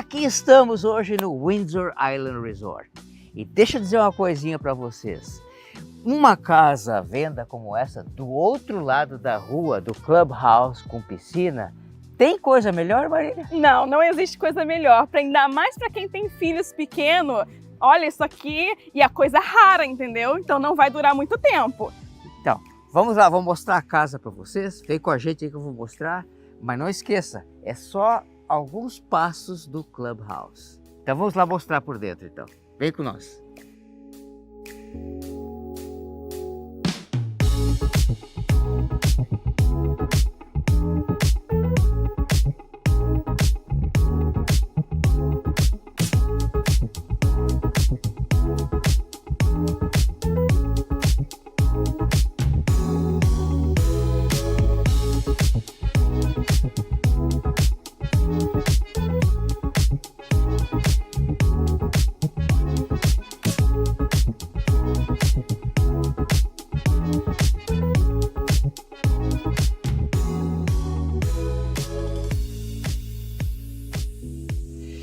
Aqui estamos hoje no Windsor Island Resort. E deixa eu dizer uma coisinha para vocês. Uma casa à venda como essa, do outro lado da rua, do Clubhouse com piscina, tem coisa melhor, Marília? Não, não existe coisa melhor, ainda mais para quem tem filhos pequenos. Olha isso aqui, e é coisa rara, entendeu? Então não vai durar muito tempo. Então, vamos lá, vou mostrar a casa para vocês. Vem com a gente aí que eu vou mostrar. Mas não esqueça, é só alguns passos do Clubhouse. Então vamos lá mostrar por dentro, então. Vem com nós.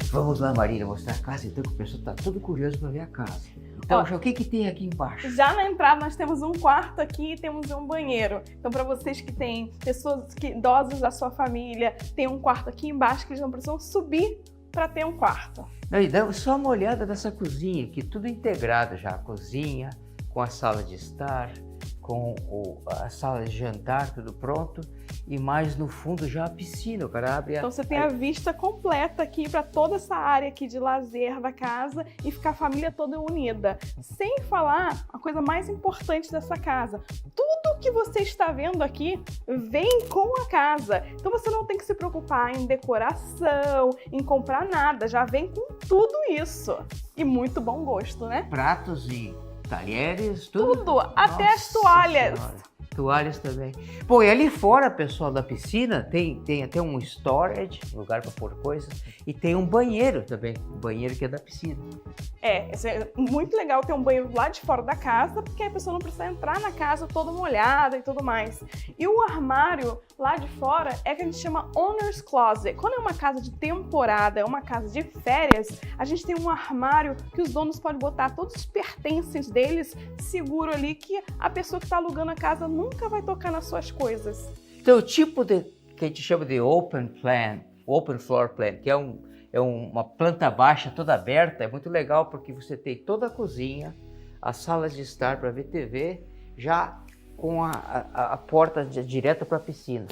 Vamos lá, Marília, mostrar a casa, então, que o pessoal está todo curioso para ver a casa. Então, o que tem aqui embaixo? Já na entrada nós temos um quarto aqui e temos um banheiro. Então para vocês que têm pessoas idosas da sua família, tem um quarto aqui embaixo que eles não precisam subir para ter um quarto. Não, e dá só uma olhada nessa cozinha aqui, tudo integrado já, a cozinha, com a sala de estar, com a sala de jantar, tudo pronto, e mais no fundo já a piscina, o cara abre Então você tem a vista completa aqui para toda essa área aqui de lazer da casa e ficar a família toda unida. Sem falar a coisa mais importante dessa casa, tudo que você está vendo aqui vem com a casa. Então você não tem que se preocupar em decoração, em comprar nada, já vem com tudo isso. E muito bom gosto, né? Pratos e talheres, tudo. Até as toalhas. Senhora. Toalhas também. Pô, e ali fora, pessoal, da piscina, tem até um storage, lugar para pôr coisas, e tem um banheiro também, um banheiro que é da piscina. É muito legal ter um banheiro lá de fora da casa, porque a pessoa não precisa entrar na casa toda molhada e tudo mais. E o armário lá de fora é que a gente chama Owner's Closet. Quando é uma casa de temporada, é uma casa de férias, a gente tem um armário que os donos podem botar todos os pertences deles seguro ali, que a pessoa que está alugando a casa nunca vai tocar nas suas coisas. Então, o tipo que a gente chama de open floor plan, que é uma planta baixa toda aberta, é muito legal porque você tem toda a cozinha, as salas de estar para ver TV, já com a porta direta para a piscina.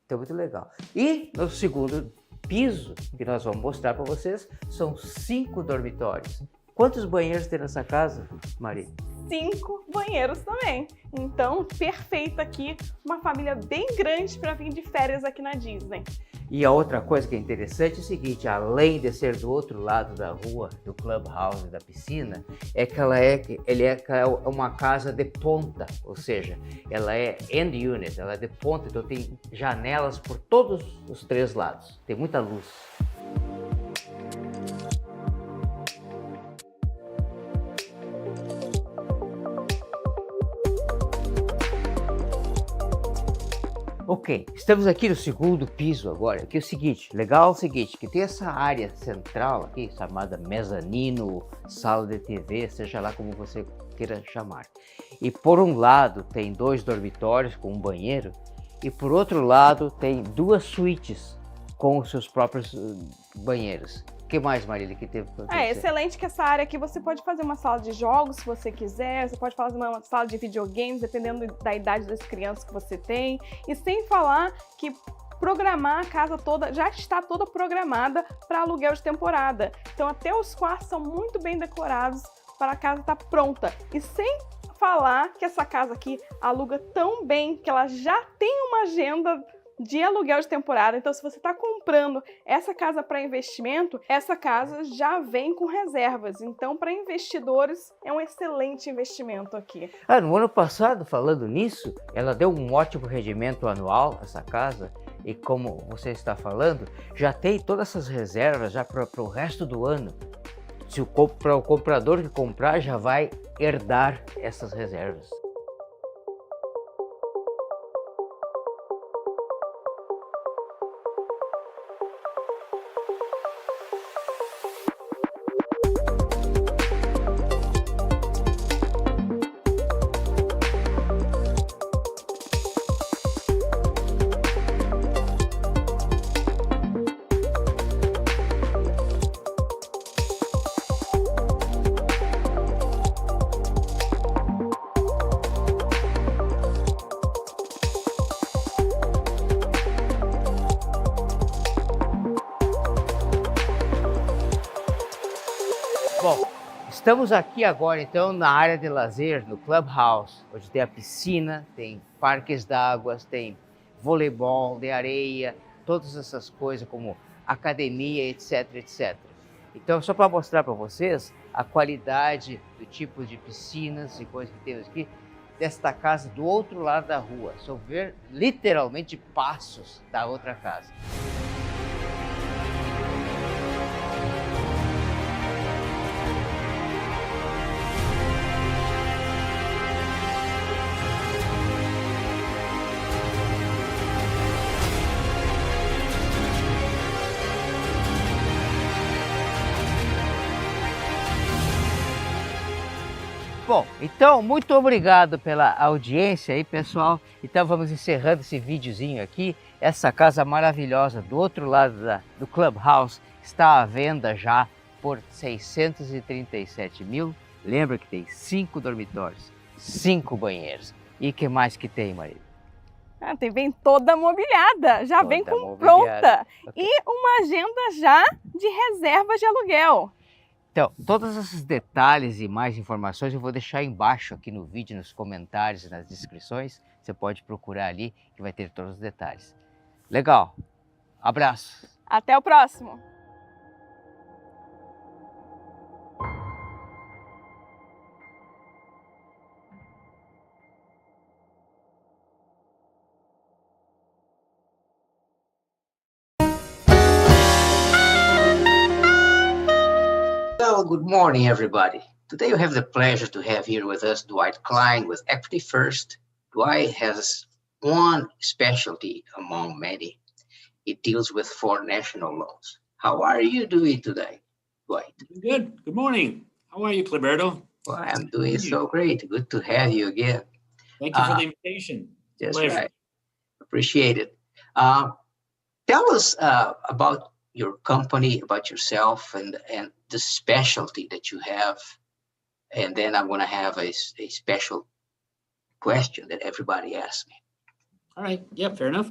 Então, muito legal. E no segundo piso, que nós vamos mostrar para vocês, são 5 dormitórios. Quantos banheiros tem nessa casa, Maria? 5 banheiros também. Então, perfeito aqui, uma família bem grande para vir de férias aqui na Disney. E a outra coisa que é interessante é o seguinte, além de ser do outro lado da rua, do Clubhouse, da piscina, é que ela é uma casa de ponta, ou seja, ela é end unit, ela é de ponta, então tem janelas por todos os 3 lados, tem muita luz. Ok, estamos aqui no segundo piso agora, que é o seguinte, legal é o seguinte, que tem essa área central aqui, chamada mezanino, sala de TV, seja lá como você queira chamar. E por um lado tem 2 dormitórios com um banheiro, e por outro lado tem 2 suítes com os seus próprios banheiros. O que mais, Marília, que teve para É excelente que essa área aqui você pode fazer uma sala de jogos, se você quiser, você pode fazer uma sala de videogames, dependendo da idade das crianças que você tem. E sem falar que programar a casa toda, já está toda programada para aluguel de temporada. Então até os quartos são muito bem decorados para a casa estar pronta. E sem falar que essa casa aqui aluga tão bem que ela já tem uma agenda de aluguel de temporada. Então, se você está comprando essa casa para investimento, essa casa já vem com reservas. Então, para investidores, é um excelente investimento aqui. No ano passado, falando nisso, ela deu um ótimo rendimento anual, essa casa, e como você está falando, já tem todas essas reservas já para o resto do ano. Para o comprador que comprar, já vai herdar essas reservas. Estamos aqui agora, então, na área de lazer, no Clubhouse, onde tem a piscina, tem parques d'água, tem voleibol de areia, todas essas coisas como academia, etc, etc. Então, só para mostrar para vocês a qualidade do tipo de piscinas e coisas que temos aqui, desta casa do outro lado da rua. Só ver literalmente passos da outra casa. Bom, então, muito obrigado pela audiência aí, pessoal. Então, vamos encerrando esse videozinho aqui. Essa casa maravilhosa do outro lado do Clubhouse está à venda já por 637 mil. Lembra que tem 5 dormitórios, 5 banheiros. E que mais que tem, Marília? Vem toda mobiliada, já Toda vem com mobiliada. pronta. E uma agenda já de reservas de aluguel. Então, todos esses detalhes e mais informações eu vou deixar embaixo aqui no vídeo, nos comentários e nas descrições. Você pode procurar ali que vai ter todos os detalhes. Legal. Abraço. Até o próximo. Well, good morning, everybody. Today we have the pleasure to have here with us Dwight Klein with Equity First. Dwight has one specialty among many. It deals with foreign national loans. How are you doing today, Dwight? Good. Good morning. How are you, Cleberto? Well, I'm doing so great. Good to have you again. Thank you for the invitation. That's Pleasure. right. Appreciate it. Tell us about your company, about yourself, and the specialty that you have. And then I'm going to have a special question that everybody asks me. All right. Yeah, fair enough.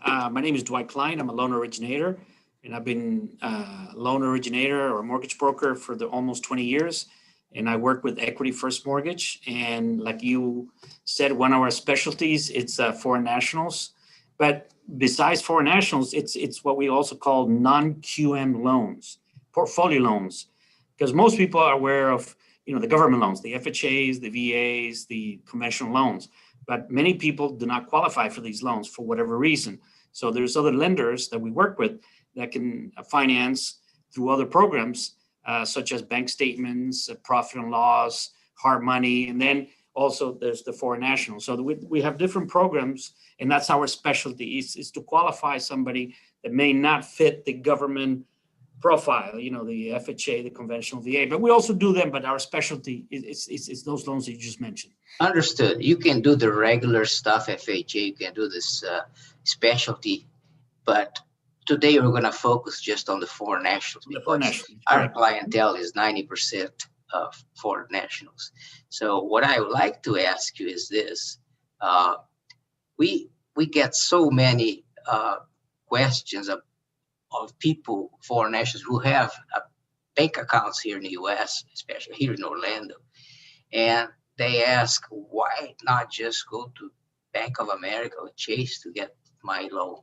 My name is Dwight Klein. I'm a loan originator, and I've been a loan originator or mortgage broker for almost 20 years. And I work with Equity First Mortgage. And like you said, one of our specialties, it's foreign nationals. But besides foreign nationals, it's what we also call non-QM loans, portfolio loans, because most people are aware of the government loans, the FHAs, the VAs, the conventional loans, but many people do not qualify for these loans for whatever reason. So there's other lenders that we work with that can finance through other programs, such as bank statements, profit and loss, hard money, and then also there's the foreign national. So we have different programs, and that's our specialty is to qualify somebody that may not fit the government profile, the FHA, the conventional VA, but we also do them, but our specialty is those loans that you just mentioned. Understood. You can do the regular stuff, FHA, you can do this specialty, but today we're going to focus just on the foreign nationals because our clientele is 90% of foreign nationals. So what I would like to ask you is this. We get so many questions of people, foreign nationals, who have bank accounts here in the U.S., especially here in Orlando. And they ask, why not just go to Bank of America or Chase to get my loan?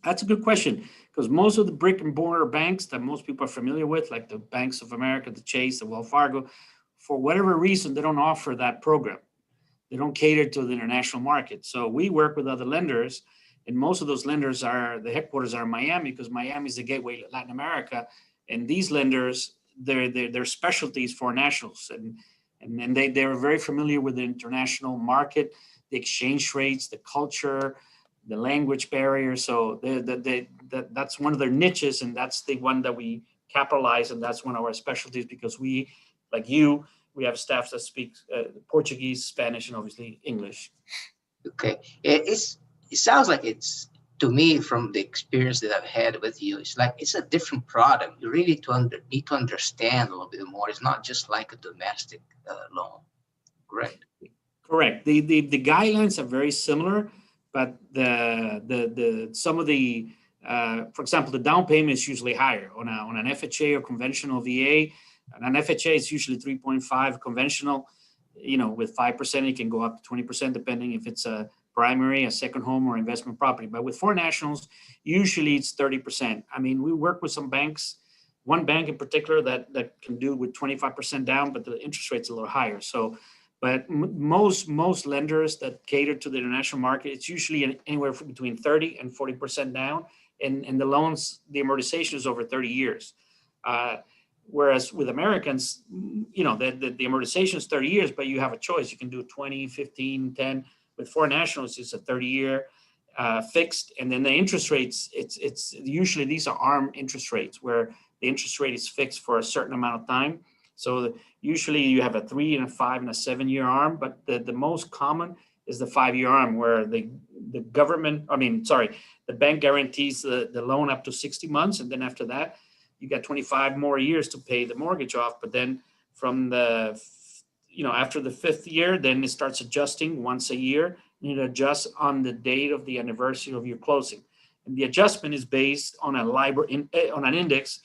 That's a good question, because most of the brick and mortar banks that most people are familiar with, like the Banks of America, the Chase, the Wells Fargo, for whatever reason, they don't offer that program. They don't cater to the international market. So we work with other lenders, and most of those lenders the headquarters are in Miami, because Miami is the gateway to Latin America. And these lenders, their specialties for nationals, and they're very familiar with the international market, the exchange rates, the culture, the language barrier. So that's one of their niches, and that's the one that we capitalize, and that's one of our specialties, because we, like you, we have staff that speak Portuguese, Spanish, and obviously English. Okay. It sounds like it's, to me, from the experience that I've had with you, it's like it's a different product. You really need to understand a little bit more. It's not just like a domestic loan, correct? Correct. The guidelines are very similar, but some of the for example, the down payment is usually higher on an FHA or conventional VA. An FHA is usually 3.5 conventional, with 5%, it can go up to 20%, depending if it's a primary, a second home, or investment property. But with foreign nationals, usually it's 30%. I mean, we work with some banks, one bank in particular that can do with 25% down, but the interest rate's a little higher. So, but most lenders that cater to the international market, it's usually anywhere from between 30 and 40% down. And the loans, the amortization is over 30 years. Whereas with Americans, the amortization is 30 years, but you have a choice. You can do 20, 15, 10. With foreign nationals, it's a 30-year fixed. And then the interest rates, it's usually these are ARM interest rates where the interest rate is fixed for a certain amount of time. So usually you have a 3 and a 5 and a 7-year ARM, but the most common is the 5-year ARM where the bank guarantees the loan up to 60 months. And then after that, you got 25 more years to pay the mortgage off. But then from after the 5th year, then it starts adjusting once a year. And it adjusts on the date of the anniversary of your closing. And the adjustment is based on a LIBOR on an index.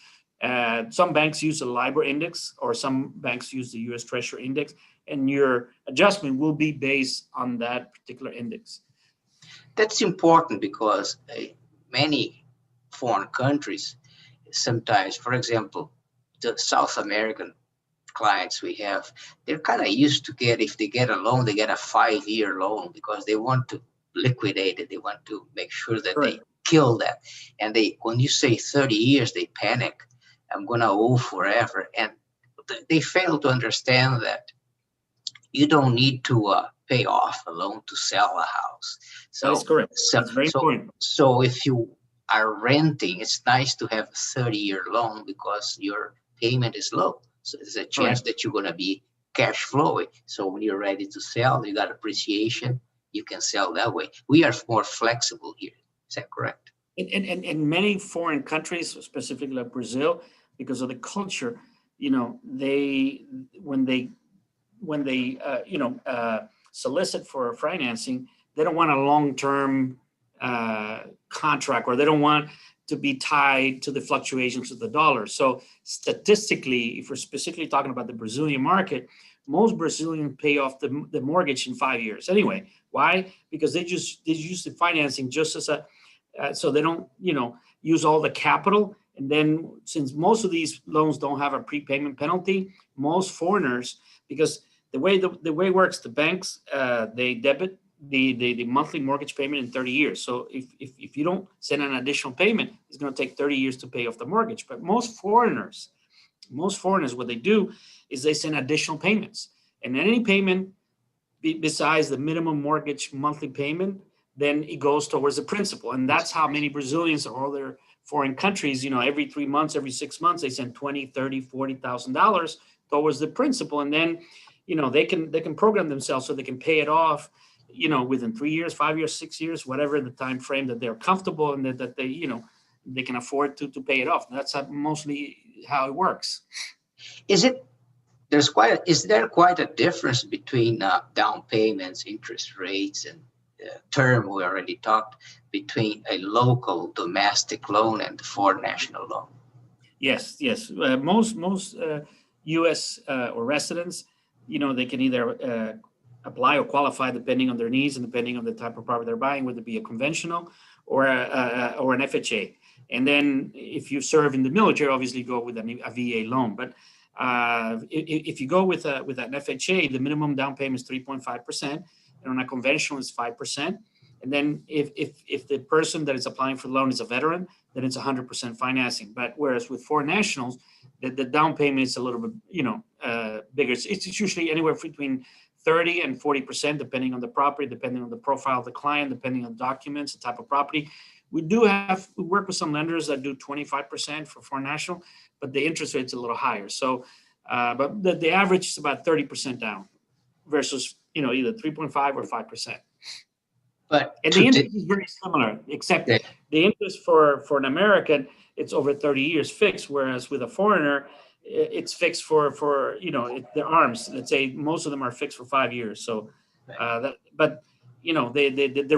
Some banks use a LIBOR index, or some banks use the U.S. Treasury index, and your adjustment will be based on that particular index. That's important because many foreign countries, sometimes, for example, the South American clients we have, they're kind of used to if they get a loan, they get a 5-year loan because they want to liquidate it. They want to make sure that they kill that. And when you say 30 years, they panic. I'm going to owe forever. And they fail to understand that you don't need to pay off a loan to sell a house. So that's correct. That's very important. So if you are renting, it's nice to have a 30-year loan because your payment is low. So there's a chance that you're going to be cash flowing. So when you're ready to sell, you got appreciation, you can sell that way. We are more flexible here. Is that correct? In many foreign countries, specifically like Brazil, because of the culture, when they solicit for financing, they don't want a long-term contract, or they don't want to be tied to the fluctuations of the dollar. So statistically, if we're specifically talking about the Brazilian market, most Brazilians pay off the mortgage in 5 years. Anyway, why? Because they use the financing just as so they don't, use all the capital. And then since most of these loans don't have a prepayment penalty, most foreigners, because the way it works, the banks, they debit the monthly mortgage payment in 30 years. So if you don't send an additional payment, it's going to take 30 years to pay off the mortgage. But most foreigners, what they do is they send additional payments. And any payment besides the minimum mortgage monthly payment, then it goes towards the principal. And that's how many Brazilians or other foreign countries, every 3 months, every 6 months, they send $20,000, $30,000, $40,000 towards the principal. And then, they can program themselves so they can pay it off, within 3 years, 5 years, 6 years, whatever the time frame that they're comfortable and that they, they can afford to pay it off. That's mostly how it works. Is there quite a difference between down payments, interest rates, and term we already talked, between a local domestic loan and the foreign national loan? Yes. Most U.S. Or residents, they can either apply or qualify depending on their needs and depending on the type of property they're buying, whether it be a conventional or an FHA. And then if you serve in the military, obviously go with a VA loan. But if you go with an FHA, the minimum down payment is 3.5%, and on a conventional is 5%. And then if the person that is applying for the loan is a veteran, then it's 100% financing. But whereas with foreign nationals, the down payment is a little bit bigger. It's usually anywhere between 30 and 40%, depending on the property, depending on the profile of the client, depending on documents, the type of property. We work with some lenders that do 25% for foreign national, but the interest rate's a little higher. So, but the average is about 30% down versus, either 3.5 or 5%. And the interest is very similar, except the interest for an American, it's over 30 years fixed, whereas with a foreigner, it's fixed for their arms. Let's say most of them are fixed for 5 years. So, the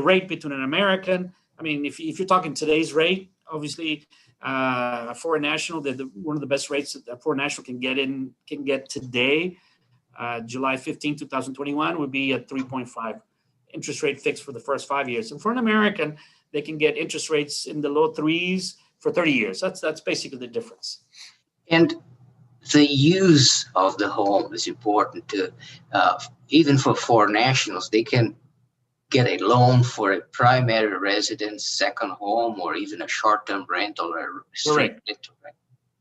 rate between an American, I mean, if you're talking today's rate, obviously A foreign national, one of the best rates that a foreign national can get today, July 15, 2021, would be at 3.5 interest rate fixed for the first 5 years. And for an American, they can get interest rates in the low threes for 30 years. That's basically the difference. And the use of the home is important to, even for foreign nationals, they can get a loan for a primary residence, second home, or even a short-term rental or straight rental, right?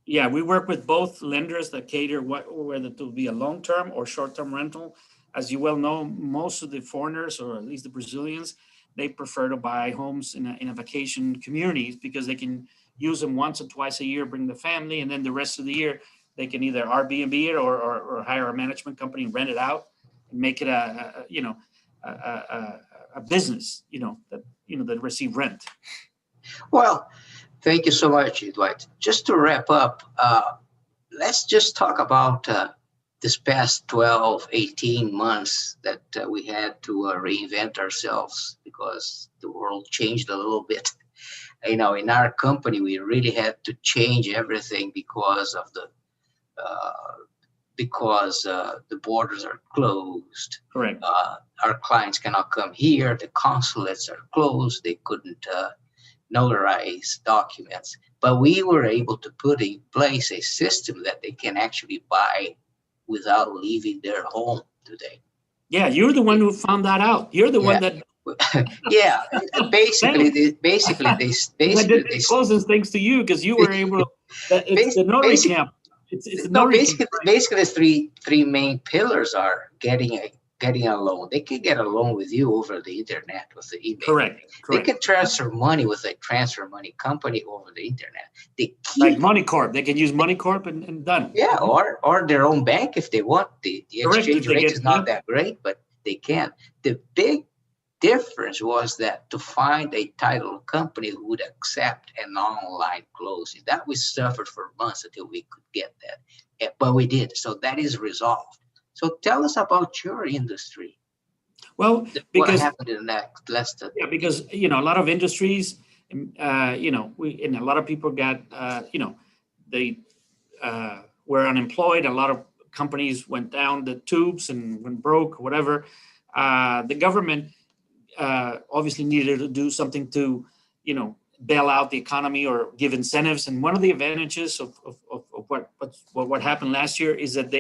Yeah, we work with both lenders that cater whether to be a long-term or short-term rental. As you well know, most of the foreigners, or at least the Brazilians, they prefer to buy homes in a vacation communities because they can use them once or twice a year, bring the family, and then the rest of the year they can either Airbnb it or hire a management company and rent it out and make it a business, that receive rent. Well, thank you so much, Dwight. Just to wrap up, let's just talk about this past 12, 18 months that we had to reinvent ourselves because the world changed a little bit. In our company, we really had to change everything because of the borders are closed. Correct. Our clients cannot come here. The consulates are closed. They couldn't notarize documents. But we were able to put in place a system that they can actually buy without leaving their home today. Yeah, you're the one who found that out. You're the one that. Yeah, basically, they closest thanks to you because you were able to. It's the notary camp. Basically, three main pillars are getting a loan. They can get a loan with you over the internet with the email. Correct. They can transfer money with a transfer money company over the internet. Like Money Corp. They can use Money Corp and done. Yeah, or their own bank if they want. The exchange rate is not that great, but they can. The big difference was that to find a title company who would accept an online closing, that we suffered for months until we could get that, but we did. So that is resolved. So tell us about your industry. Well, what happened in that last? Because a lot of industries, and a lot of people got, they were unemployed. A lot of companies went down the tubes and went broke, whatever. The government obviously needed to do something to, bail out the economy or give incentives. And one of the advantages of what happened last year is that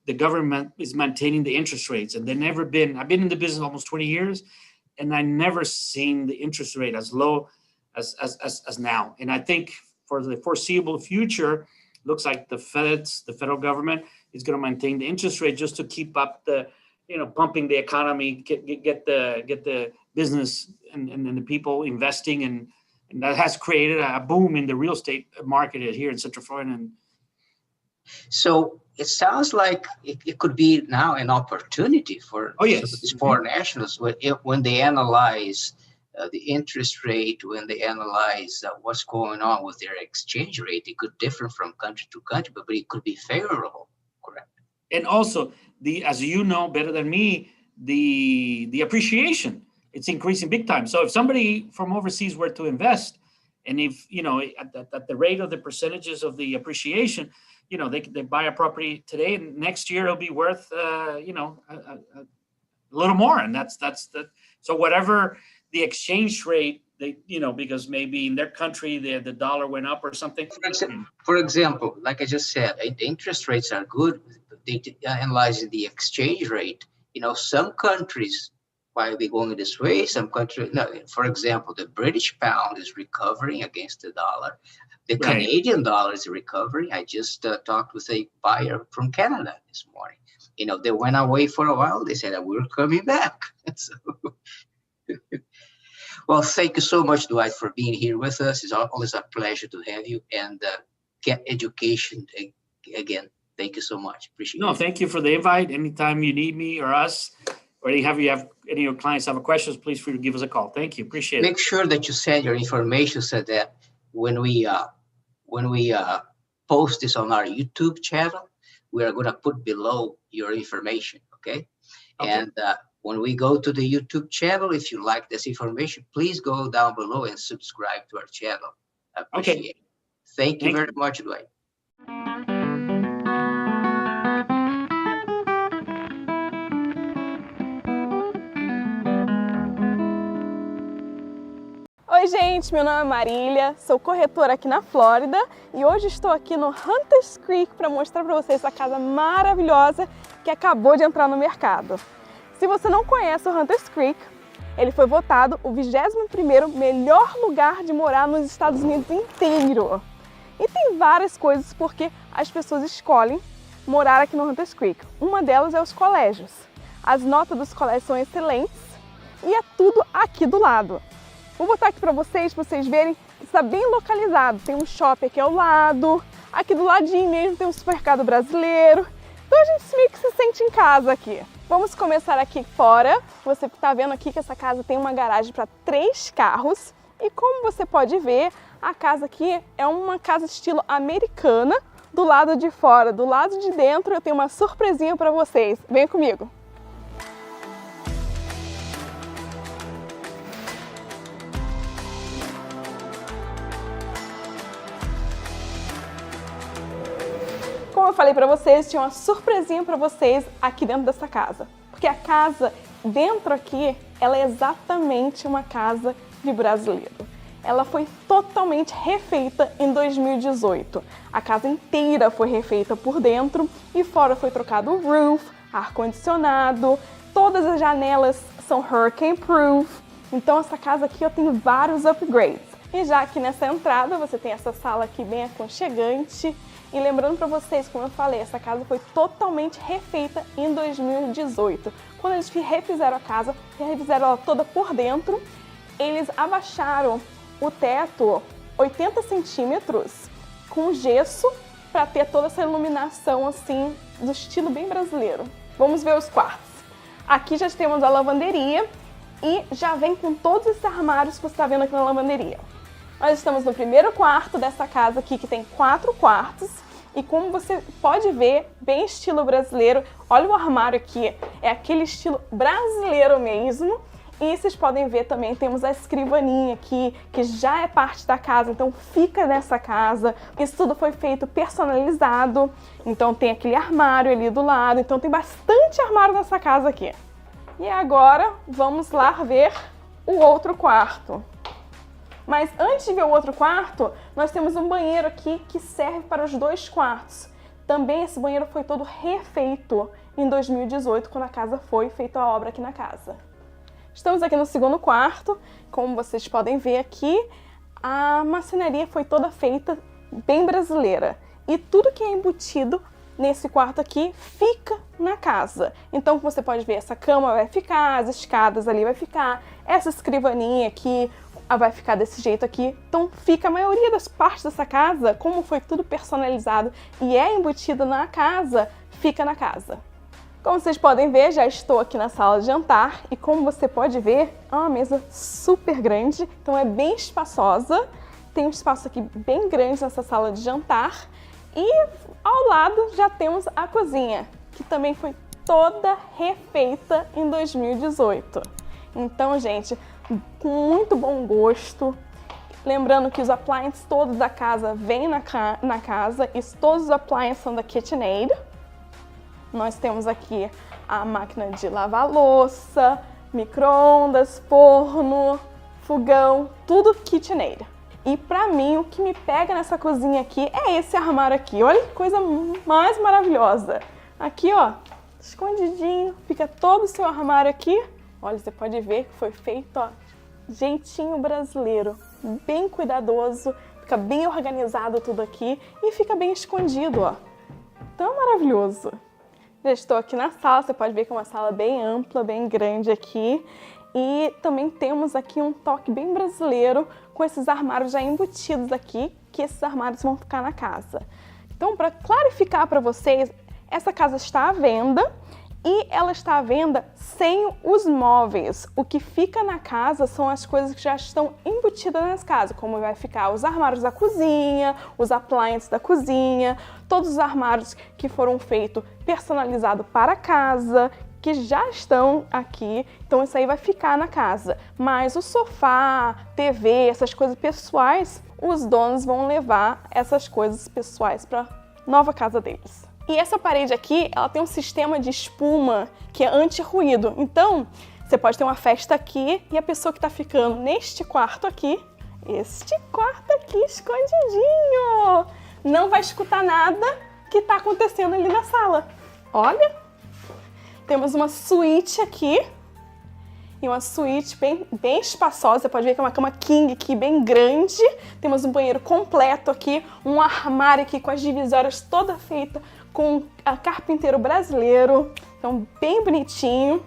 the government is maintaining the interest rates. And I've been in the business almost 20 years, and I never seen the interest rate as low as now. And I think for the foreseeable future, looks like the federal government is going to maintain the interest rate just to keep up the, pumping the economy, get the business and the people investing, and that has created a boom in the real estate market here in Central Florida. And so it sounds like it could be now an opportunity for these foreign nationals when they analyze the interest rate, when they analyze what's going on with their exchange rate. It could differ from country to country, but it could be favorable, correct? And also, as you know better than me, the appreciation, it's increasing big time. So if somebody from overseas were to invest, and if, at the rate of the percentages of the appreciation, they buy a property today, and next year it'll be worth, a little more. And that's so whatever the exchange rate, because maybe in their country, the dollar went up or something. For example, like I just said, the interest rates are good. They analyze the exchange rate. Some countries might be going this way. Some countries, no. For example, the British pound is recovering against the dollar. The Canadian dollar is recovering. I just talked with a buyer from Canada this morning. They went away for a while. They said, we're coming back. So, well, thank you so much, Dwight, for being here with us. It's always a pleasure to have you and get education again. Thank you so much. Appreciate it. No, thank you for the invite. Anytime you need me or us, or you have any of your clients have questions, please feel free to give us a call. Thank you. Appreciate it. Make sure that you send your information so that when we post this on our YouTube channel, we are going to put below your information. Okay. And when we go to the YouTube channel, if you like this information, please go down below and subscribe to our channel. I appreciate it. Thank you very much, Dwight. Oi gente, meu nome é Marília, sou corretora aqui na Flórida e hoje estou aqui no Hunters Creek para mostrar para vocês essa casa maravilhosa que acabou de entrar no mercado. Se você não conhece o Hunters Creek, ele foi votado o 21º melhor lugar de morar nos Estados Unidos inteiro. E tem várias coisas porque as pessoas escolhem morar aqui no Hunters Creek. Uma delas é os colégios. As notas dos colégios são excelentes e é tudo aqui do lado. Vou botar aqui para vocês verem que está bem localizado. Tem um shopping aqui ao lado, aqui do ladinho mesmo tem um supermercado brasileiro. Então a gente meio que se sente em casa aqui. Vamos começar aqui fora. Você está vendo aqui que essa casa tem uma garagem para 3 carros. E como você pode ver, a casa aqui é uma casa estilo americana do lado de fora. Do lado de dentro eu tenho uma surpresinha para vocês. Vem comigo. Como eu falei para vocês, tinha uma surpresinha para vocês aqui dentro dessa casa. Porque a casa dentro aqui, ela é exatamente uma casa de brasileiro. Ela foi totalmente refeita em 2018. A casa inteira foi refeita por dentro e fora foi trocado o roof, ar-condicionado, todas as janelas são hurricane proof. Então essa casa aqui tem vários upgrades. E já aqui nessa entrada você tem essa sala aqui bem aconchegante. E lembrando para vocês, como eu falei, essa casa foi totalmente refeita em 2018. Quando eles refizeram a casa, refizeram ela toda por dentro, eles abaixaram o teto 80 centímetros com gesso para ter toda essa iluminação assim do estilo bem brasileiro. Vamos ver os quartos. Aqui já temos a lavanderia e já vem com todos esses armários que você está vendo aqui na lavanderia. Nós estamos no primeiro quarto dessa casa aqui, que tem 4 quartos. E como você pode ver, bem estilo brasileiro, olha o armário aqui, é aquele estilo brasileiro mesmo. E vocês podem ver também, temos a escrivaninha aqui, que já é parte da casa, então fica nessa casa. Isso tudo foi feito personalizado, então tem aquele armário ali do lado, então tem bastante armário nessa casa aqui. E agora, vamos lá ver o outro quarto. Mas antes de ver o outro quarto, nós temos um banheiro aqui que serve para os 2 quartos. Também esse banheiro foi todo refeito em 2018, quando a casa foi feita a obra aqui na casa. Estamos aqui no segundo quarto. Como vocês podem ver aqui, a marcenaria foi toda feita bem brasileira. E tudo que é embutido nesse quarto aqui fica na casa. Então você pode ver, essa cama vai ficar, as escadas ali vai ficar, essa escrivaninha aqui vai ficar desse jeito aqui. Então fica a maioria das partes dessa casa, como foi tudo personalizado e é embutido na casa, fica na casa. Como vocês podem ver, já estou aqui na sala de jantar e como você pode ver, é uma mesa super grande, então é bem espaçosa. Tem um espaço aqui bem grande nessa sala de jantar e ao lado já temos a cozinha, que também foi toda refeita em 2018. Então, gente, com muito bom gosto. Lembrando que os appliances todos da casa vêm na casa e todos os appliances são da KitchenAid. Nós temos aqui a máquina de lavar louça, micro-ondas, forno, fogão, tudo KitchenAid. E pra mim, o que me pega nessa cozinha aqui é esse armário aqui. Olha que coisa mais maravilhosa. Aqui, ó, escondidinho, fica todo o seu armário aqui. Olha, você pode ver que foi feito, ó, jeitinho brasileiro, bem cuidadoso, fica bem organizado tudo aqui e fica bem escondido, ó. Tão maravilhoso. Já estou aqui na sala, você pode ver que é uma sala bem ampla, bem grande aqui. E também temos aqui um toque bem brasileiro com esses armários já embutidos aqui, que esses armários vão ficar na casa. Então, para clarificar para vocês, essa casa está à venda. E ela está à venda sem os móveis. O que fica na casa são as coisas que já estão embutidas nas casas, como vai ficar os armários da cozinha, os appliances da cozinha, todos os armários que foram feitos personalizados para a casa, que já estão aqui, então isso aí vai ficar na casa. Mas o sofá, TV, essas coisas pessoais, os donos vão levar essas coisas pessoais para nova casa deles. E essa parede aqui, ela tem um sistema de espuma que é anti-ruído. Então, você pode ter uma festa aqui e a pessoa que está ficando neste quarto aqui, escondidinho, não vai escutar nada que está acontecendo ali na sala. Olha, temos uma suíte aqui, e uma suíte bem espaçosa. Você pode ver que é uma cama king aqui, bem grande. Temos um banheiro completo aqui, um armário aqui com as divisórias toda feita com a carpinteiro brasileiro. Então, bem bonitinho.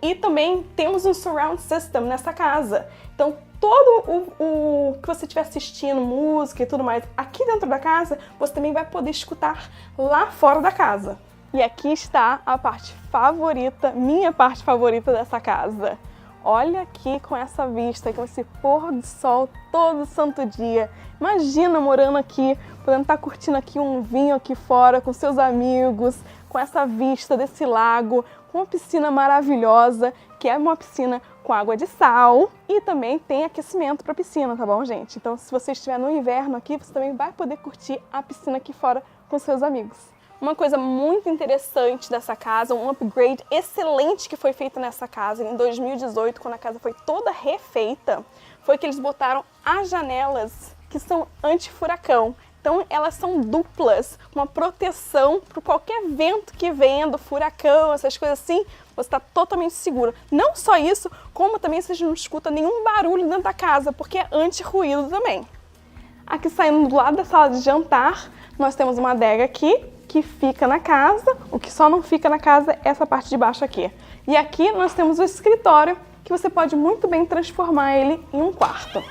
E também temos um surround system nessa casa. Então, todo o que você estiver assistindo, música e tudo mais, aqui dentro da casa, você também vai poder escutar lá fora da casa. E aqui está a parte favorita, minha parte favorita dessa casa. Olha aqui com essa vista, com esse pôr do sol todo santo dia. Imagina morando aqui, podendo estar curtindo aqui um vinho aqui fora com seus amigos, com essa vista desse lago, com uma piscina maravilhosa, que é uma piscina com água de sal e também tem aquecimento para a piscina, tá bom, gente? Então, se você estiver no inverno aqui, você também vai poder curtir a piscina aqui fora com seus amigos. Uma coisa muito interessante dessa casa, um upgrade excelente que foi feito nessa casa em 2018, quando a casa foi toda refeita, foi que eles botaram as janelas que são anti-furacão. Então elas são duplas, uma proteção para qualquer vento que venha do furacão, essas coisas assim, você está totalmente seguro. Não só isso, como também você não escuta nenhum barulho dentro da casa, porque é anti-ruído também. Aqui saindo do lado da sala de jantar, nós temos uma adega aqui, que fica na casa, o que só não fica na casa é essa parte de baixo aqui. E aqui nós temos o escritório, que você pode muito bem transformar ele em um quarto.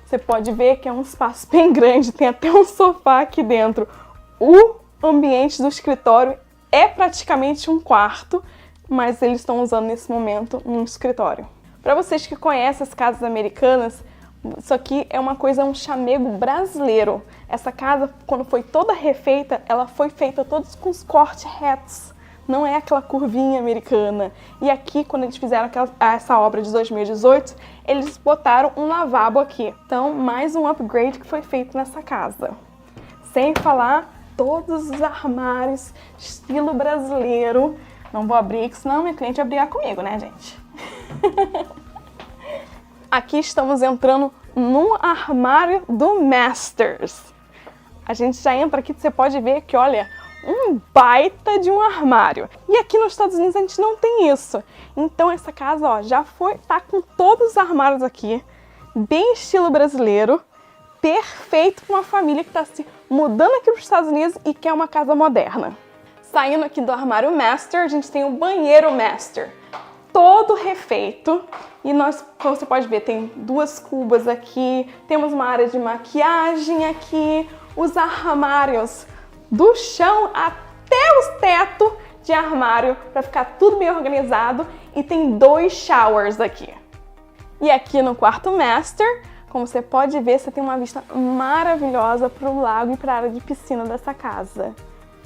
Você pode ver que é um espaço bem grande, tem até um sofá aqui dentro. O ambiente do escritório é praticamente um quarto, mas eles estão usando nesse momento um escritório. Para vocês que conhecem as casas americanas, isso aqui é uma coisa, um chamego brasileiro. Essa casa, quando foi toda refeita, ela foi feita todos com os cortes retos. Não é aquela curvinha americana. E aqui, quando eles fizeram essa obra de 2018, eles botaram um lavabo aqui. Então, mais um upgrade que foi feito nessa casa. Sem falar todos os armários, estilo brasileiro. Não vou abrir, que senão minha cliente vai brigar comigo, né, gente? Aqui estamos entrando no armário do Masters. A gente já entra aqui, você pode ver que, olha, um baita de um armário. E aqui nos Estados Unidos a gente não tem isso. Então essa casa, ó, tá com todos os armários aqui, bem estilo brasileiro, perfeito para uma família que está se mudando aqui para os Estados Unidos e quer uma casa moderna. Saindo aqui do armário Master, a gente tem o banheiro Master, todo refeito. E nós, como você pode ver, tem duas cubas aqui, temos uma área de maquiagem aqui, os armários do chão até os tetos de armário para ficar tudo bem organizado, e tem 2 showers aqui. E aqui no quarto Master, como você pode ver, você tem uma vista maravilhosa para o lago e para a área de piscina dessa casa.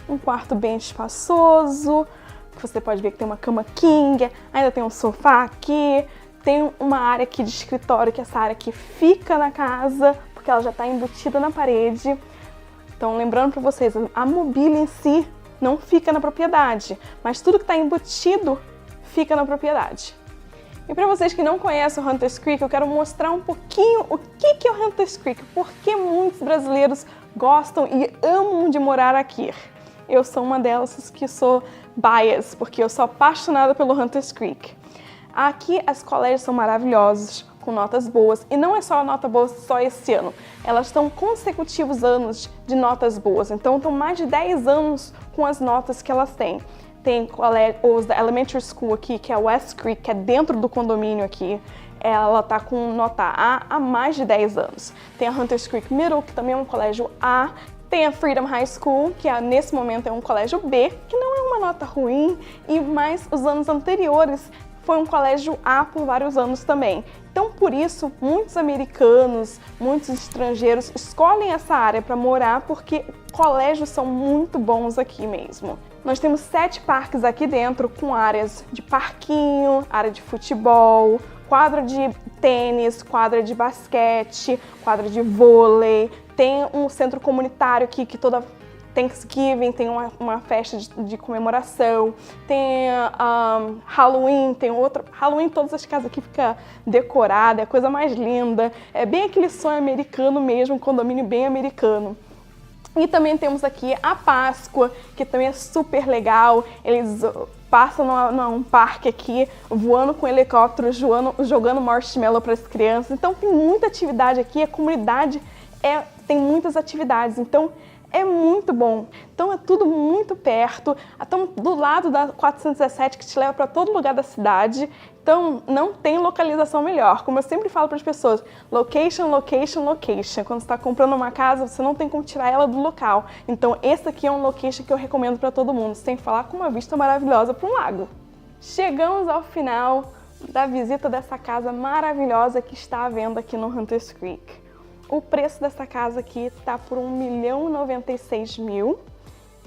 Um quarto bem espaçoso, que você pode ver que tem uma cama king, ainda tem um sofá aqui, tem uma área aqui de escritório, que essa área aqui fica na casa, porque ela já está embutida na parede. Então, lembrando para vocês, a mobília em si não fica na propriedade, mas tudo que está embutido fica na propriedade. E para vocês que não conhecem o Hunters Creek, eu quero mostrar um pouquinho o que é o Hunters Creek, porque muitos brasileiros gostam e amam de morar aqui. Eu sou uma delas que sou biased, porque eu sou apaixonada pelo Hunters Creek. Aqui as colégios são maravilhosos, com notas boas, e não é só a nota boa só esse ano, elas estão consecutivos anos de notas boas, então estão mais de 10 anos com as notas que elas têm. Tem os da Elementary School aqui, que é West Creek, que é dentro do condomínio aqui, ela tá com nota A há mais de 10 anos. Tem a Hunters Creek Middle, que também é um colégio A. Tem a Freedom High School, que nesse momento é um colégio B, que não é uma nota ruim, e mais os anos anteriores foi um colégio A por vários anos também. Então, por isso, muitos americanos, muitos estrangeiros escolhem essa área para morar, porque colégios são muito bons aqui mesmo. Nós temos 7 parques aqui dentro, com áreas de parquinho, área de futebol, quadra de tênis, quadra de basquete, quadra de vôlei, tem um centro comunitário aqui que toda Thanksgiving tem uma festa de comemoração, tem Halloween, tem outra. Halloween, todas as casas aqui ficam decoradas, é a coisa mais linda. É bem aquele sonho americano mesmo, um condomínio bem americano. E também temos aqui a Páscoa, que também é super legal. Eles passam num parque aqui, voando com helicóptero, jogando marshmallow para as crianças. Então tem muita atividade aqui, a comunidade tem muitas atividades. Então é muito bom. Então é tudo muito perto. Estamos do lado da 417, que te leva para todo lugar da cidade. Então não tem localização melhor. Como eu sempre falo para as pessoas, location, location, location. Quando você está comprando uma casa, você não tem como tirar ela do local. Então esse aqui é um location que eu recomendo para todo mundo, sem falar com uma vista maravilhosa para um lago. Chegamos ao final da visita dessa casa maravilhosa que está à venda aqui no Hunters Creek. O preço dessa casa aqui está por R$1.096.000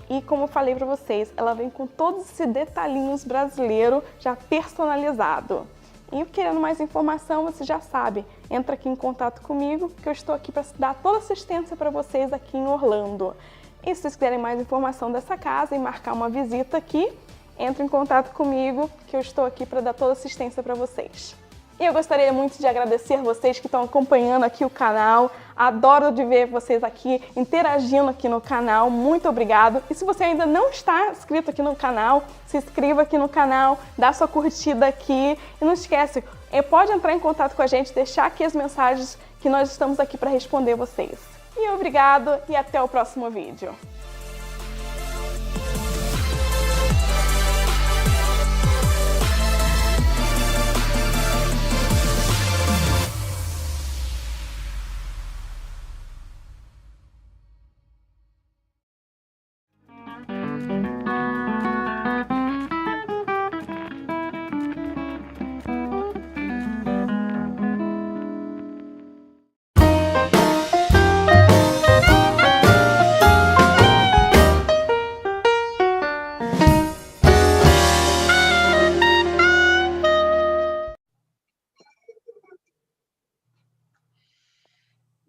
e, como eu falei para vocês, ela vem com todos esses detalhinhos brasileiros já personalizado. E querendo mais informação, você já sabe, entra aqui em contato comigo que eu estou aqui para dar toda assistência para vocês aqui em Orlando. E se vocês quiserem mais informação dessa casa e marcar uma visita aqui, entre em contato comigo que eu estou aqui para dar toda assistência para vocês. E eu gostaria muito de agradecer vocês que estão acompanhando aqui o canal. Adoro de ver vocês aqui interagindo aqui no canal. Muito obrigado. E se você ainda não está inscrito aqui no canal, se inscreva aqui no canal, dá sua curtida aqui. E não esquece, pode entrar em contato com a gente, deixar aqui as mensagens que nós estamos aqui para responder vocês. E obrigado e até o próximo vídeo.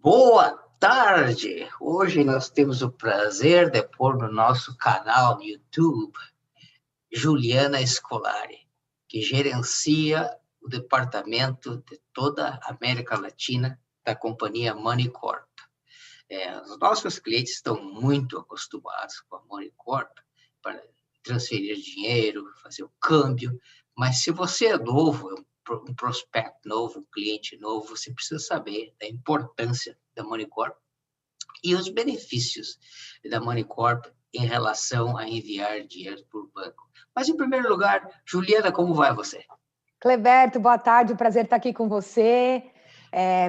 Boa tarde! Hoje nós temos o prazer de pôr no nosso canal no YouTube Juliana Scolari, que gerencia o departamento de toda a América Latina da companhia Money Corp. Os nossos clientes estão muito acostumados com a Money Corp para transferir dinheiro, fazer o câmbio, mas se você é novo, um prospect novo, um cliente novo, você precisa saber da importância da Money Corp e os benefícios da Money Corp em relação a enviar dinheiro por banco. Mas, em primeiro lugar, Juliana, como vai você? Cleberto, boa tarde, um prazer estar aqui com você.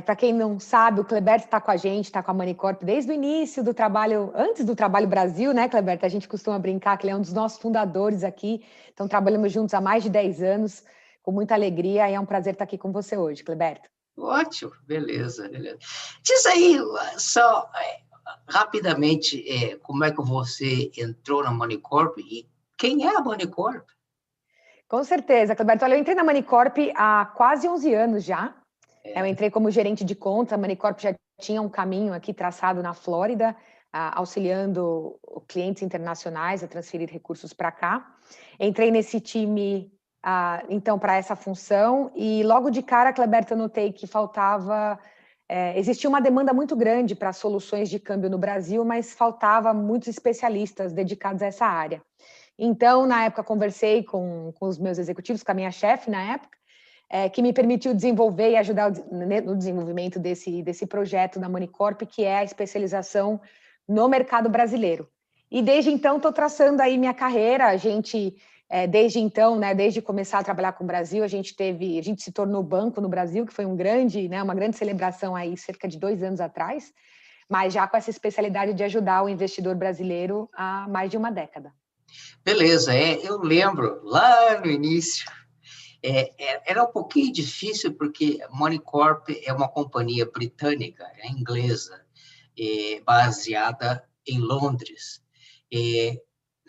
Para quem não sabe, o Cleberto está com a gente, está com a Money Corp desde o início do trabalho, antes do Trabalho Brasil, né, Cleberto? A gente costuma brincar que ele é um dos nossos fundadores aqui, então trabalhamos juntos há mais de 10 anos, com muita alegria, e é um prazer estar aqui com você hoje, Cleberto. Ótimo, beleza. Diz aí, só rapidamente, como é que você entrou na Money Corp e quem é a Money Corp? Com certeza, Cleberto. Olha, eu entrei na Money Corp há quase 11 anos já. Eu entrei como gerente de conta, a Money Corp já tinha um caminho aqui traçado na Flórida, auxiliando clientes internacionais a transferir recursos para cá. Entrei nesse time, então, para essa função, e logo de cara, Cleberto, eu notei que faltava... existia uma demanda muito grande para soluções de câmbio no Brasil, mas faltava muitos especialistas dedicados a essa área. Então, na época, conversei com os meus executivos, com a minha chefe na época, que me permitiu desenvolver e ajudar no desenvolvimento desse projeto da Money Corp, que é a especialização no mercado brasileiro. E desde então estou traçando aí minha carreira. A gente, desde então, né, desde começar a trabalhar com o Brasil, a gente se tornou banco no Brasil, que foi uma grande celebração aí cerca de 2 anos atrás, mas já com essa especialidade de ajudar o investidor brasileiro há mais de uma década. Beleza, eu lembro lá no início. Era um pouquinho difícil porque a Money Corp é uma companhia britânica, inglesa, baseada em Londres.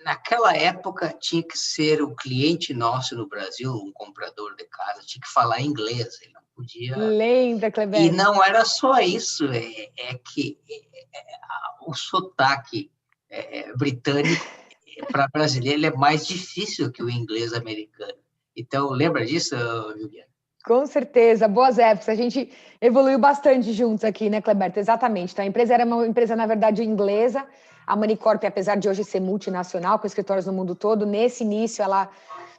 naquela época tinha que ser o cliente nosso no Brasil, um comprador de casa, tinha que falar inglês, ele não podia... Lembra, E Kleber? não era só isso, que o sotaque britânico, para brasileiro, ele é mais difícil que o inglês americano. Então, lembra disso, Juliana? Com certeza, boas épocas. A gente evoluiu bastante juntos aqui, né, Kleberto? Exatamente. Então, a empresa era uma empresa, na verdade, inglesa. A Manicorp, apesar de hoje ser multinacional, com escritórios no mundo todo, nesse início, ela,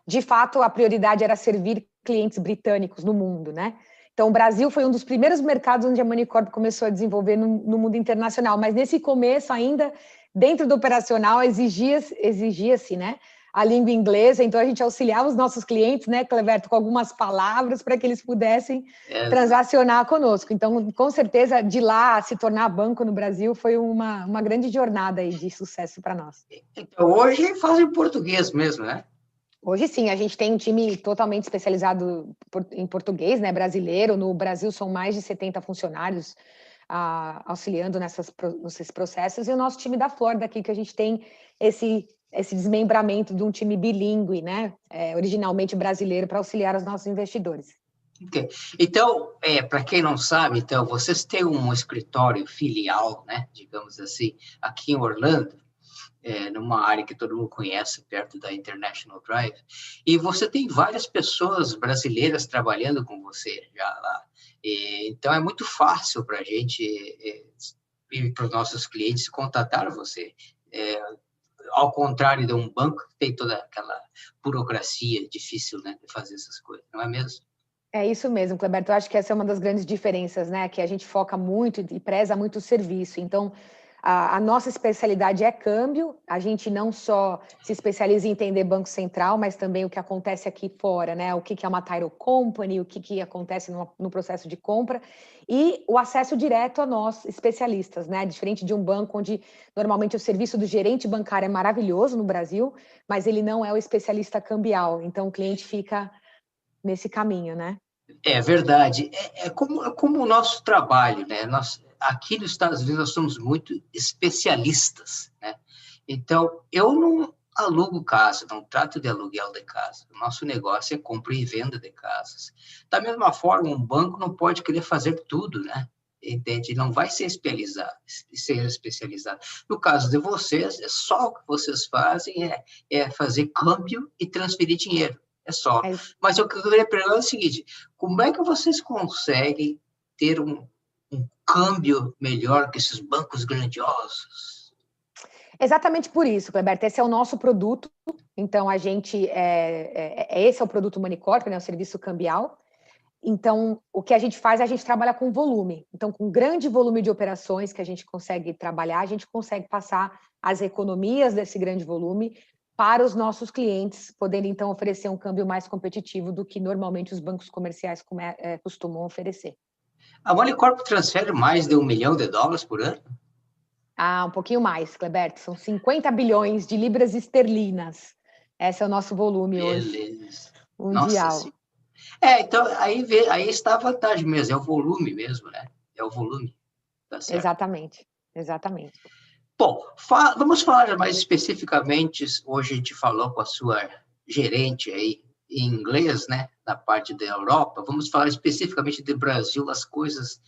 de fato, a prioridade era servir clientes britânicos no mundo, né? Então, o Brasil foi um dos primeiros mercados onde a Manicorp começou a desenvolver no mundo internacional. Mas, nesse começo, ainda, dentro do operacional, exigia-se, né? A língua inglesa, então a gente auxiliava os nossos clientes, né, Cleberto, com algumas palavras para que eles pudessem transacionar conosco. Então, com certeza, de lá se tornar banco no Brasil foi uma grande jornada aí de sucesso para nós. Então, hoje fazem português mesmo, né? Hoje sim, a gente tem um time totalmente especializado em português, né, brasileiro. No Brasil são mais de 70 funcionários auxiliando nesses processos, e o nosso time da Flórida aqui, que a gente tem esse desmembramento de um time bilíngue, né, originalmente brasileiro, para auxiliar os nossos investidores. Okay. Então, para quem não sabe, então, vocês têm um escritório filial, né, digamos assim, aqui em Orlando, numa área que todo mundo conhece, perto da International Drive, e você tem várias pessoas brasileiras trabalhando com você já lá. Então, é muito fácil para a gente e para os nossos clientes contatar você. Ao contrário de um banco que tem toda aquela burocracia difícil, né, de fazer essas coisas, não é mesmo? É isso mesmo, Cleberto. Eu acho que essa é uma das grandes diferenças, né? Que a gente foca muito e preza muito o serviço. Então, a nossa especialidade é câmbio. A gente não só se especializa em entender Banco Central, mas também o que acontece aqui fora, né? O que é uma title company, o que acontece no processo de compra, e o acesso direto a nós, especialistas, né? Diferente de um banco onde normalmente o serviço do gerente bancário é maravilhoso no Brasil, mas ele não é o especialista cambial. Então, o cliente fica nesse caminho, né? É verdade. É como o nosso trabalho, né? Aqui nos Estados Unidos, nós somos muito especialistas, né? Então, eu não alugo casa, não trato de aluguel de casa. O nosso negócio é compra e venda de casas. Da mesma forma, um banco não pode querer fazer tudo, né? Entende? Não vai ser especializado. No caso de vocês, só o que vocês fazem é fazer câmbio e transferir dinheiro. É só. Mas eu queria perguntar o seguinte, como é que vocês conseguem ter um câmbio melhor que esses bancos grandiosos? Exatamente por isso, Cleberto. Esse é o nosso produto. Então, a gente... esse é o produto Manicorp, né? O serviço cambial. Então, o que a gente faz, a gente trabalha com volume. Então, com grande volume de operações que a gente consegue trabalhar, a gente consegue passar as economias desse grande volume para os nossos clientes poderem, então, oferecer um câmbio mais competitivo do que normalmente os bancos comerciais costumam oferecer. A Manicorp transfere mais de $1 milhão por ano? Um pouquinho mais, Cleberto. São 50 bilhões de libras esterlinas. Esse é o nosso volume hoje mundial. Nossa, então, aí está a vantagem mesmo, é o volume mesmo, né? É o volume. Tá certo. Exatamente. Bom, vamos falar mais especificamente, hoje a gente falou com a sua gerente aí em inglês, né, na parte da Europa, vamos falar especificamente do Brasil, as coisas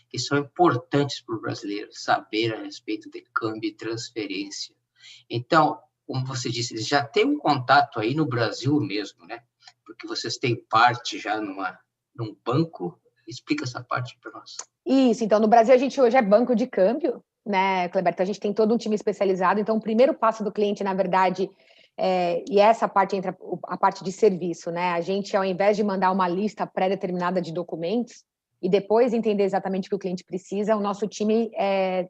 que são importantes para o brasileiro saber a respeito de câmbio e transferência. Então, como você disse, eles já têm um contato aí no Brasil mesmo, né, porque vocês têm parte já num banco. Explica essa parte para nós. Isso, então no Brasil a gente hoje é banco de câmbio, né, Cleberto? A gente tem todo um time especializado, então o primeiro passo do cliente, na verdade, e essa parte entra a parte de serviço, né? A gente, ao invés de mandar uma lista pré-determinada de documentos e depois entender exatamente o que o cliente precisa, o nosso time é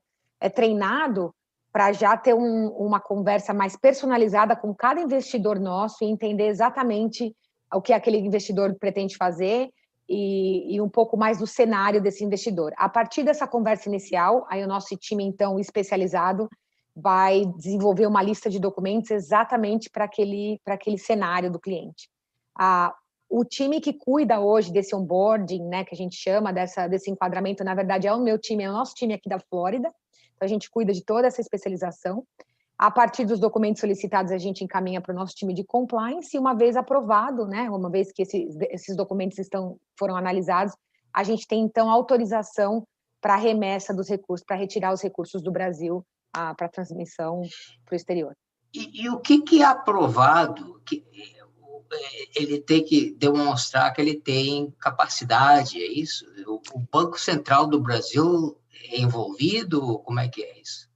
treinado para já ter uma conversa mais personalizada com cada investidor nosso e entender exatamente o que aquele investidor pretende fazer e um pouco mais do cenário desse investidor. A partir dessa conversa inicial, aí o nosso time, então, especializado, vai desenvolver uma lista de documentos exatamente para aquele cenário do cliente. O time que cuida hoje desse onboarding, né, que a gente chama desse enquadramento, na verdade, é o meu time, é o nosso time aqui da Flórida. Então, a gente cuida de toda essa especialização. A partir dos documentos solicitados, a gente encaminha para o nosso time de compliance, e uma vez aprovado, né, uma vez que esses documentos foram analisados, a gente tem, então, autorização para a remessa dos recursos, para retirar os recursos do Brasil para transmissão para o exterior. E o que é aprovado? Ele tem que demonstrar que ele tem capacidade, é isso? O Banco Central do Brasil é envolvido? Como é que é isso?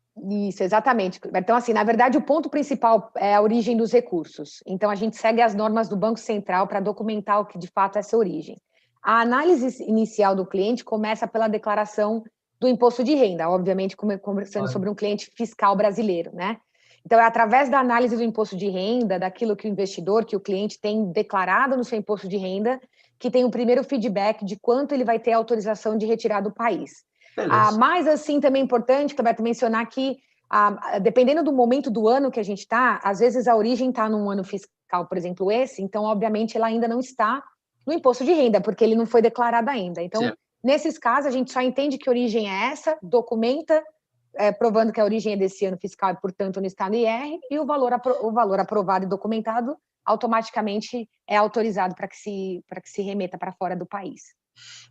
Isso, exatamente. Então, assim, na verdade, o ponto principal é a origem dos recursos. Então, a gente segue as normas do Banco Central para documentar o que, de fato, é essa origem. A análise inicial do cliente começa pela declaração do imposto de renda, obviamente, conversando sobre um cliente fiscal brasileiro, né? Então, é através da análise do imposto de renda, daquilo que o investidor, que o cliente tem declarado no seu imposto de renda, que tem o primeiro feedback de quanto ele vai ter autorização de retirar do país. Mas, assim, também é importante, Cleberto, mencionar que, dependendo do momento do ano que a gente está, às vezes a origem está num ano fiscal, por exemplo, esse, então, obviamente, ela ainda não está no imposto de renda, porque ele não foi declarado ainda. Então, certo. Nesses casos, a gente só entende que origem é essa, documenta, provando que a origem é desse ano fiscal e, portanto, no estado IR, e o valor aprovado e documentado automaticamente é autorizado para que se remeta para fora do país.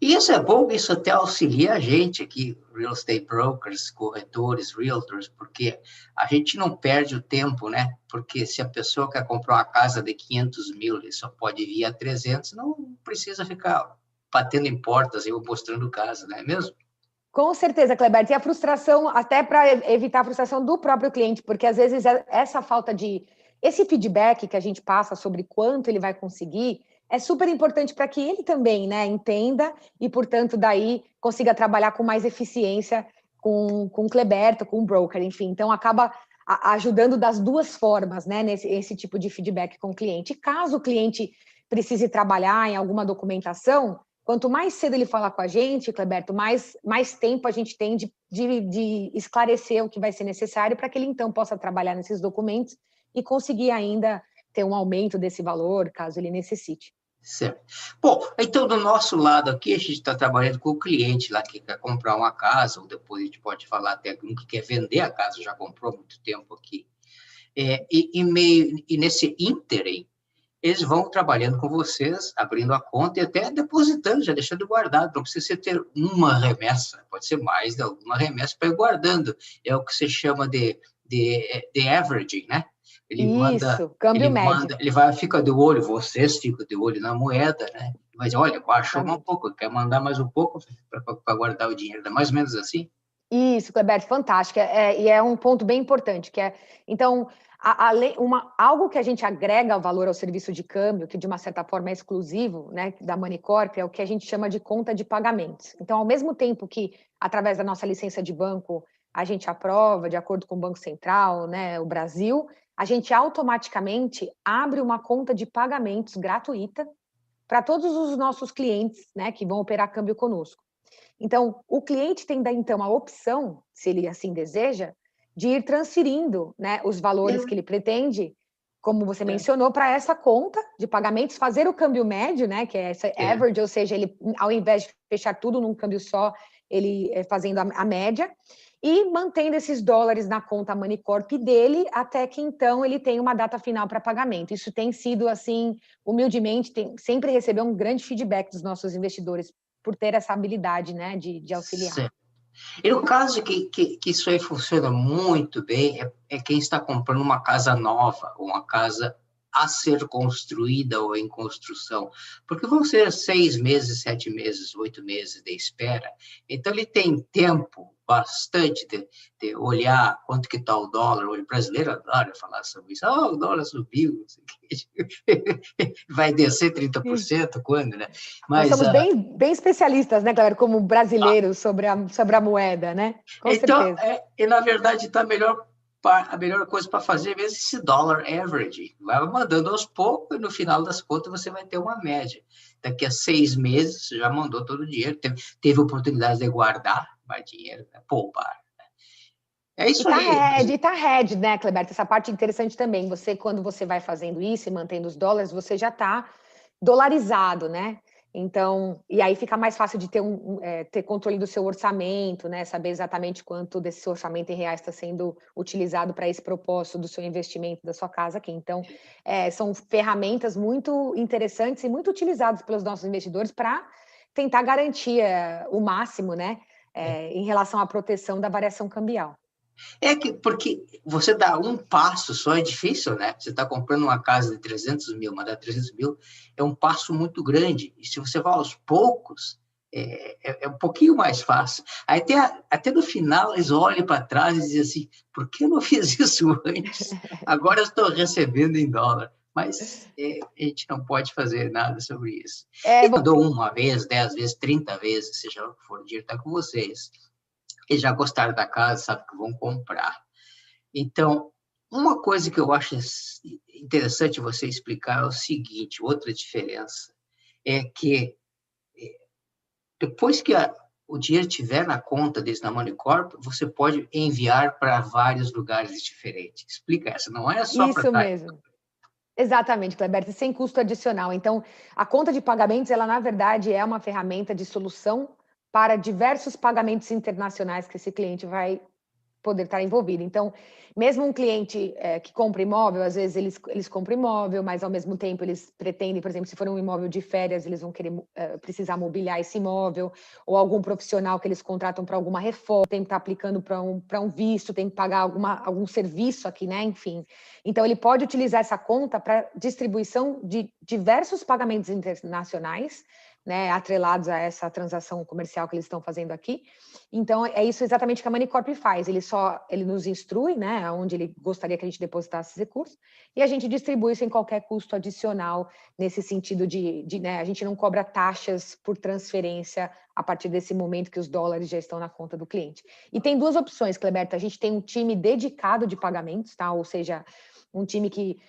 E isso é bom, isso até auxilia a gente aqui, real estate brokers, corretores, realtors, porque a gente não perde o tempo, né? Porque se a pessoa quer comprar uma casa de 500 mil, ele só pode vir a 300, não precisa ficar batendo em portas e mostrando casa, não é mesmo? Com certeza, Cleberto. E a frustração, até para evitar a frustração do próprio cliente, porque às vezes essa falta de... Esse feedback que a gente passa sobre quanto ele vai conseguir é super importante para que ele também, né, entenda e, portanto, daí consiga trabalhar com mais eficiência com o Cleberto, com o broker, enfim. Então, acaba ajudando das duas formas, né, esse tipo de feedback com o cliente. Caso o cliente precise trabalhar em alguma documentação, quanto mais cedo ele falar com a gente, Cleberto, mais tempo a gente tem de esclarecer o que vai ser necessário para que ele, então, possa trabalhar nesses documentos e conseguir ainda ter um aumento desse valor, caso ele necessite. Certo. Bom, então, do nosso lado aqui, a gente está trabalhando com o cliente lá que quer comprar uma casa, ou depois a gente pode falar até um que quer vender a casa, já comprou há muito tempo aqui. E nesse ínterim, eles vão trabalhando com vocês, abrindo a conta e até depositando, já deixando guardado. Não precisa ter uma remessa, pode ser mais de alguma remessa para ir guardando. É o que se chama de averaging, né? Ele câmbio médio. Fica de olho, vocês ficam de olho na moeda, né? Mas olha, baixou um pouco, quer mandar mais um pouco para guardar o dinheiro, é mais ou menos assim? Isso, Cleberto, fantástico. E é um ponto bem importante, que é, então, algo que a gente agrega valor ao serviço de câmbio, que de uma certa forma é exclusivo, né, da Moneycorp, é o que a gente chama de conta de pagamentos. Então, ao mesmo tempo que, através da nossa licença de banco, a gente aprova, de acordo com o Banco Central, né, o Brasil, a gente automaticamente abre uma conta de pagamentos gratuita para todos os nossos clientes, né, que vão operar câmbio conosco. Então, o cliente tem, então, a opção, se ele assim deseja, de ir transferindo, né, os valores que ele pretende, como você mencionou, para essa conta de pagamentos, fazer o câmbio médio, né, que é essa average, ou seja, ele, ao invés de fechar tudo num câmbio só, ele fazendo a média, e mantendo esses dólares na conta Moneycorp dele, até que, então, ele tenha uma data final para pagamento. Isso tem sido, assim, humildemente, sempre recebeu um grande feedback dos nossos investidores por ter essa habilidade, né, de auxiliar. Certo. E no caso que isso aí funciona muito bem, é quem está comprando uma casa nova, ou uma casa a ser construída ou em construção, porque vão ser 6 meses, 7 meses, 8 meses de espera, então ele tem tempo bastante de olhar quanto que está o dólar. O brasileiro adora falar sobre isso. O dólar subiu, vai descer 30%, quando, né? Mas nós somos bem especialistas, né, Cleber, como brasileiros sobre a moeda, né? Com certeza. E na verdade está a melhor coisa para fazer é mesmo esse dólar average. Vai mandando aos poucos e no final das contas você vai ter uma média. Daqui a 6 meses você já mandou todo o dinheiro, teve oportunidade de guardar mais dinheiro, né? Poupar. Né? É isso aí. E tá hedge, né, Cleberto? Essa parte interessante também. Quando você vai fazendo isso e mantendo os dólares, você já está dolarizado, né? Então, e aí fica mais fácil de ter ter controle do seu orçamento, né? Saber exatamente quanto desse orçamento em reais está sendo utilizado para esse propósito do seu investimento da sua casa aqui. Então, são ferramentas muito interessantes e muito utilizadas pelos nossos investidores para tentar garantir o máximo, né? Em relação à proteção da variação cambial. Porque você dá um passo só é difícil, né? Você está comprando uma casa de 300 mil, mandar 300 mil é um passo muito grande. E se você vai aos poucos, é um pouquinho mais fácil. Aí até no final eles olham para trás e dizem assim, por que eu não fiz isso antes? Agora eu estou recebendo em dólar. Mas a gente não pode fazer nada sobre isso. E mandou uma vez, 10 vezes, 30 vezes, seja o que for, o dinheiro está com vocês. Eles já gostaram da casa, sabem que vão comprar. Então, uma coisa que eu acho interessante você explicar é o seguinte, outra diferença, é que depois que o dinheiro estiver na conta deles na Moneycorp, você pode enviar para vários lugares diferentes. Explica essa, não é só para... Isso mesmo. Exatamente, Cleberto, sem custo adicional. Então, a conta de pagamentos, ela na verdade é uma ferramenta de solução para diversos pagamentos internacionais que esse cliente vai poder estar envolvido. Então, mesmo um cliente que compra imóvel, às vezes eles compram imóvel, mas ao mesmo tempo eles pretendem, por exemplo, se for um imóvel de férias, eles vão querer precisar mobiliar esse imóvel, ou algum profissional que eles contratam para alguma reforma, tem que estar aplicando para um visto, tem que pagar algum serviço aqui, né? Enfim. Então, ele pode utilizar essa conta para distribuição de diversos pagamentos internacionais, né, atrelados a essa transação comercial que eles estão fazendo aqui. Então, é isso exatamente que a Moneycorp faz. Ele nos instrui, né, onde ele gostaria que a gente depositasse esses recursos, e a gente distribui sem qualquer custo adicional, nesse sentido né, a gente não cobra taxas por transferência a partir desse momento que os dólares já estão na conta do cliente. E tem duas opções, Cleberto. A gente tem um time dedicado de pagamentos, tá? Ou seja, um time que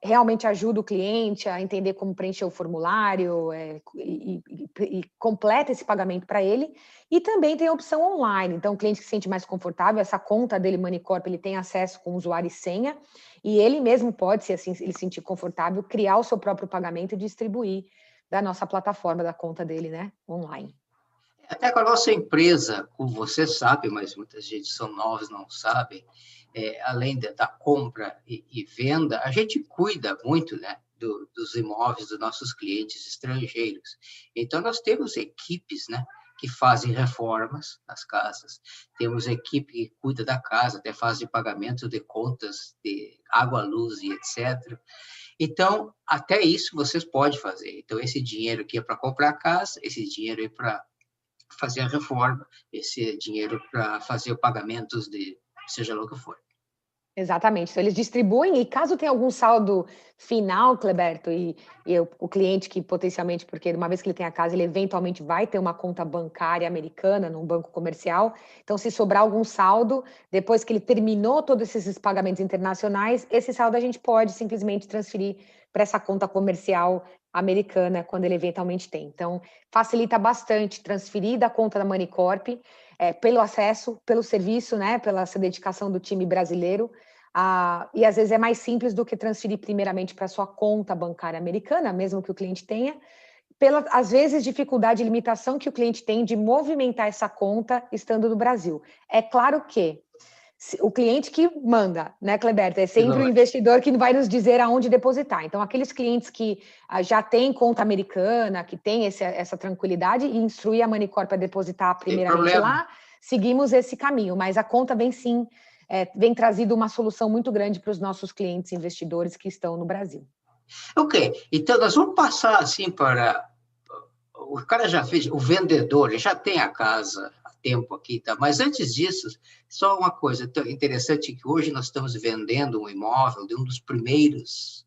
realmente ajuda o cliente a entender como preencher o formulário e completa esse pagamento para ele. E também tem a opção online. Então, o cliente que se sente mais confortável, essa conta dele, Moneycorp, ele tem acesso com usuário e senha, e ele mesmo pode, se assim ele se sentir confortável, criar o seu próprio pagamento e distribuir da nossa plataforma, da conta dele, né, online. Até com a nossa empresa, como você sabe, mas muita gente são novos, não sabem, além da compra e venda, a gente cuida muito, né, dos imóveis dos nossos clientes estrangeiros. Então, nós temos equipes, né, que fazem reformas nas casas, temos equipe que cuida da casa, até fazem pagamento de contas de água, luz e etc. Então, até isso vocês podem fazer. Então, esse dinheiro aqui é para comprar a casa, esse dinheiro é para fazer a reforma, esse dinheiro para fazer o pagamento de seja lá o que for. Exatamente. Então, eles distribuem, e caso tenha algum saldo final, Cleberto, e o cliente que potencialmente, porque uma vez que ele tem a casa, ele eventualmente vai ter uma conta bancária americana, num banco comercial. Então, se sobrar algum saldo, depois que ele terminou todos esses pagamentos internacionais, esse saldo a gente pode simplesmente transferir para essa conta comercial americana, quando ele eventualmente tem. Então, facilita bastante transferir da conta da Moneycorp, pelo acesso, pelo serviço, né, pela essa dedicação do time brasileiro, e às vezes é mais simples do que transferir primeiramente para sua conta bancária americana, mesmo que o cliente tenha, às vezes, dificuldade e limitação que o cliente tem de movimentar essa conta estando no Brasil. É claro que o cliente que manda, né, Cleberto? É sempre o investidor que vai nos dizer aonde depositar. Então, aqueles clientes que já têm conta americana, que têm essa tranquilidade, e instruir a Moneycorp a depositar primeiramente lá, seguimos esse caminho. Mas a conta vem sim, vem trazido uma solução muito grande para os nossos clientes investidores que estão no Brasil. Ok, então nós vamos passar assim para... O cara já fez, o vendedor, ele já tem a casa há tempo aqui, tá? Mas antes disso, só uma coisa interessante, que hoje nós estamos vendendo um imóvel de um dos primeiros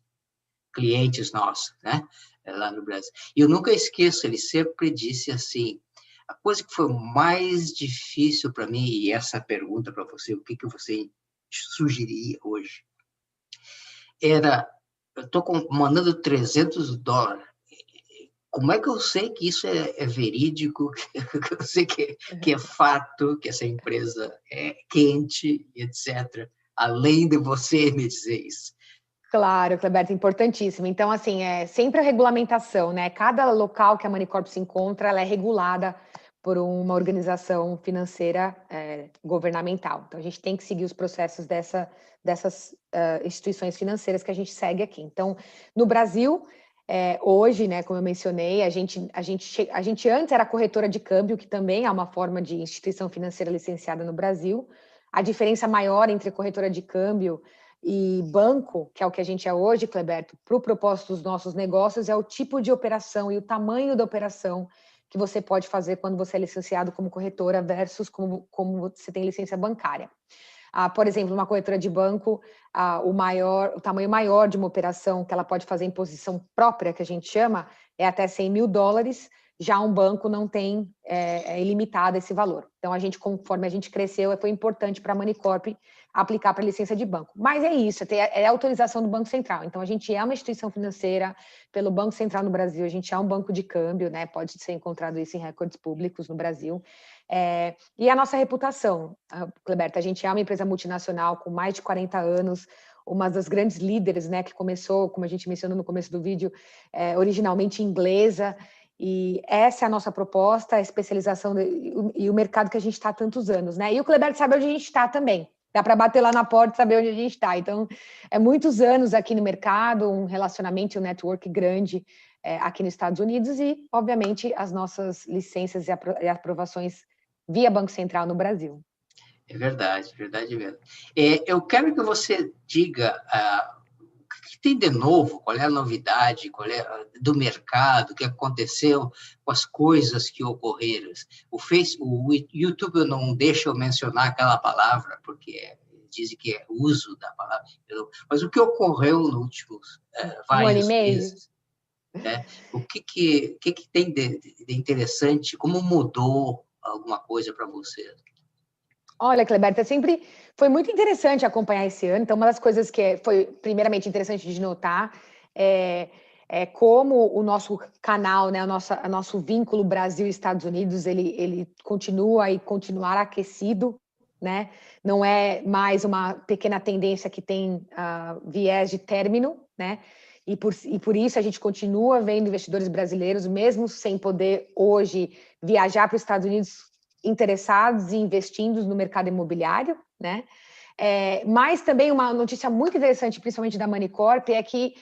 clientes nossos, né? Lá no Brasil. E eu nunca esqueço, ele sempre disse assim, a coisa que foi mais difícil para mim, e essa pergunta para você, o que você sugeriria hoje? Era, eu estou mandando $300. Como é que eu sei que isso é verídico, que eu sei que é fato, que essa empresa é quente, etc., além de você me dizer isso? Claro, Cleberto, importantíssimo. Então, assim, sempre a regulamentação, né? Cada local que a Manicorp se encontra, ela é regulada por uma organização financeira governamental. Então, a gente tem que seguir os processos dessas instituições financeiras que a gente segue aqui. Então, no Brasil, hoje, né, como eu mencionei, a gente antes era corretora de câmbio, que também é uma forma de instituição financeira licenciada no Brasil. A diferença maior entre corretora de câmbio e banco, que é o que a gente é hoje, Cleberto, para o propósito dos nossos negócios, é o tipo de operação e o tamanho da operação que você pode fazer quando você é licenciado como corretora versus como você tem licença bancária. Por exemplo, uma corretora de banco, o tamanho maior de uma operação que ela pode fazer em posição própria, que a gente chama, é até $100 mil. Já um banco não tem, é ilimitado esse valor. Então, conforme a gente cresceu, foi importante para a Manicorp aplicar para a licença de banco. Mas é isso, é a autorização do Banco Central. Então, a gente é uma instituição financeira pelo Banco Central no Brasil, a gente é um banco de câmbio, né? Pode ser encontrado isso em recordes públicos no Brasil. E a nossa reputação, Cleberto, a gente é uma empresa multinacional com mais de 40 anos, uma das grandes líderes, né? Que começou, como a gente mencionou no começo do vídeo, originalmente inglesa. E essa é a nossa proposta, a especialização e o mercado que a gente está há tantos anos, né? E o Cleberto sabe onde a gente está também. Dá para bater lá na porta e saber onde a gente está. Então, muitos anos aqui no mercado, um relacionamento, um network grande aqui nos Estados Unidos e, obviamente, as nossas licenças e aprovações via Banco Central no Brasil. É verdade mesmo. Eu quero que você diga o que tem de novo, qual é a novidade, qual é do mercado, o que aconteceu com as coisas que ocorreram. O YouTube não deixa eu mencionar aquela palavra, porque dizem que é uso da palavra, mas o que ocorreu nos últimos vários meses? O que tem de interessante, como mudou alguma coisa para você? Olha, Cleberta, sempre foi muito interessante acompanhar esse ano. Então, uma das coisas que foi primeiramente interessante de notar é como o nosso canal, né, o nosso vínculo Brasil e Estados Unidos, ele continua e continuará aquecido, né? Não é mais uma pequena tendência que tem viés de término, né? E por isso a gente continua vendo investidores brasileiros, mesmo sem poder hoje viajar para os Estados Unidos, interessados e investindo no mercado imobiliário, né? Mas também uma notícia muito interessante, principalmente da Manicorp, é que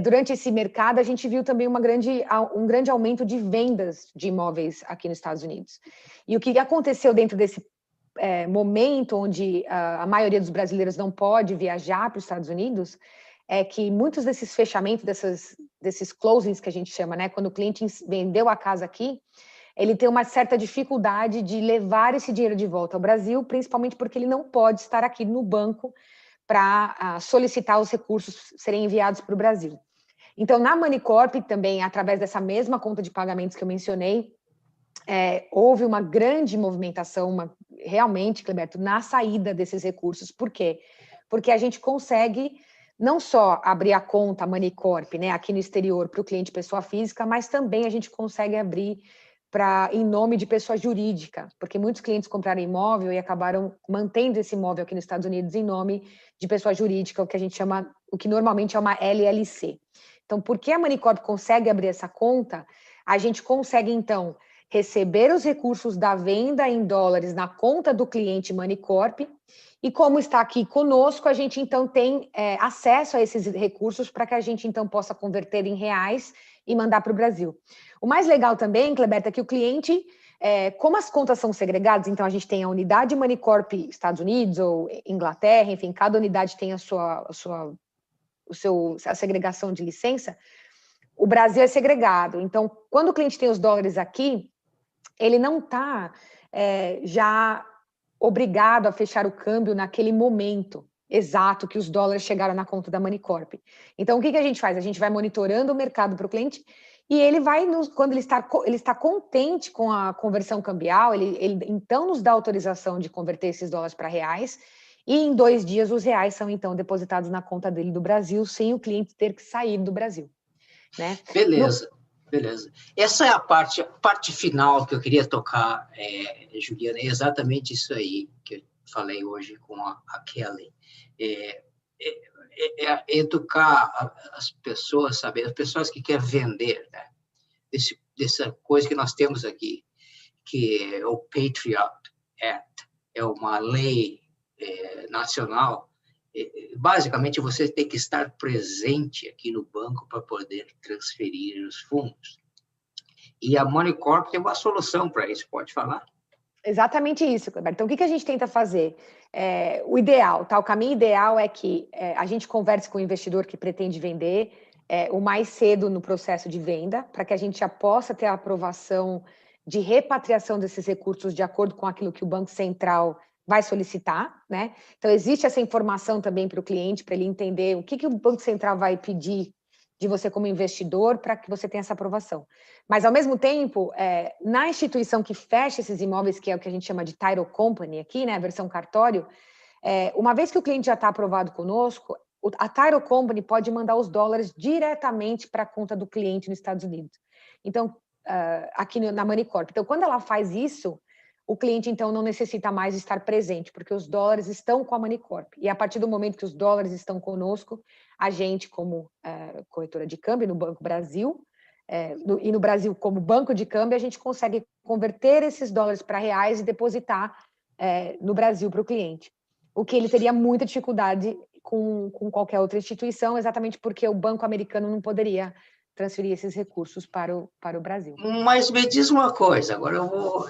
durante esse mercado a gente viu também um grande aumento de vendas de imóveis aqui nos Estados Unidos. E o que aconteceu dentro desse momento onde a maioria dos brasileiros não pode viajar para os Estados Unidos é que muitos desses fechamentos, desses closings que a gente chama, né? Quando o cliente vendeu a casa aqui, ele tem uma certa dificuldade de levar esse dinheiro de volta ao Brasil, principalmente porque ele não pode estar aqui no banco para solicitar os recursos serem enviados para o Brasil. Então, na Manicorp também, através dessa mesma conta de pagamentos que eu mencionei, houve uma grande movimentação, realmente, Cleberto, na saída desses recursos. Por quê? Porque a gente consegue não só abrir a conta Manicorp, né, aqui no exterior para o cliente pessoa física, mas também a gente consegue abrir em nome de pessoa jurídica, porque muitos clientes compraram imóvel e acabaram mantendo esse imóvel aqui nos Estados Unidos em nome de pessoa jurídica, o que a gente chama, o que normalmente é uma LLC. Então, porque a Manicorp consegue abrir essa conta, a gente consegue, então, receber os recursos da venda em dólares na conta do cliente Manicorp, e como está aqui conosco, a gente, então, tem acesso a esses recursos para que a gente, então, possa converter em reais e mandar para o Brasil. O mais legal também, Cleberta, é que o cliente, como as contas são segregadas, então a gente tem a unidade Manicorp Estados Unidos ou Inglaterra, enfim, cada unidade tem a segregação de licença, o Brasil é segregado. Então, quando o cliente tem os dólares aqui, ele não está já obrigado a fechar o câmbio naquele momento exato que os dólares chegaram na conta da Manicorp. Então, o que a gente faz? A gente vai monitorando o mercado para o cliente e ele vai, quando ele está contente com a conversão cambial, ele então nos dá autorização de converter esses dólares para reais e em 2 dias os reais são então depositados na conta dele do Brasil sem o cliente ter que sair do Brasil, né? Beleza. Essa é a parte final que eu queria tocar, Juliana, é exatamente isso aí que eu falei hoje com a Kelly. educar as pessoas, sabe? As pessoas que querem vender, né? Dessa coisa que nós temos aqui, que é o Patriot Act, é uma lei nacional. Basicamente, você tem que estar presente aqui no banco para poder transferir os fundos. E a Money Corp tem uma solução para isso, pode falar? Exatamente isso, Kleber. Então, o que a gente tenta fazer? O ideal, tá? O caminho ideal é que a gente converse com o investidor que pretende vender o mais cedo no processo de venda, para que a gente já possa ter a aprovação de repatriação desses recursos de acordo com aquilo que o Banco Central vai solicitar, né? Então, existe essa informação também para o cliente, para ele entender o que o Banco Central vai pedir de você como investidor para que você tenha essa aprovação. Mas, ao mesmo tempo, na instituição que fecha esses imóveis, que é o que a gente chama de title company aqui, né, a versão cartório, uma vez que o cliente já está aprovado conosco, a title company pode mandar os dólares diretamente para a conta do cliente nos Estados Unidos. Então, aqui na Money Corp. Então, quando ela faz isso, o cliente, então, não necessita mais estar presente, porque os dólares estão com a Money Corp. E a partir do momento que os dólares estão conosco, a gente, como corretora de câmbio no Banco Brasil, e no Brasil como banco de câmbio, a gente consegue converter esses dólares para reais e depositar no Brasil para o cliente. O que ele teria muita dificuldade com qualquer outra instituição, exatamente porque o banco americano não poderia transferir esses recursos para o Brasil. Mas me diz uma coisa, agora eu vou...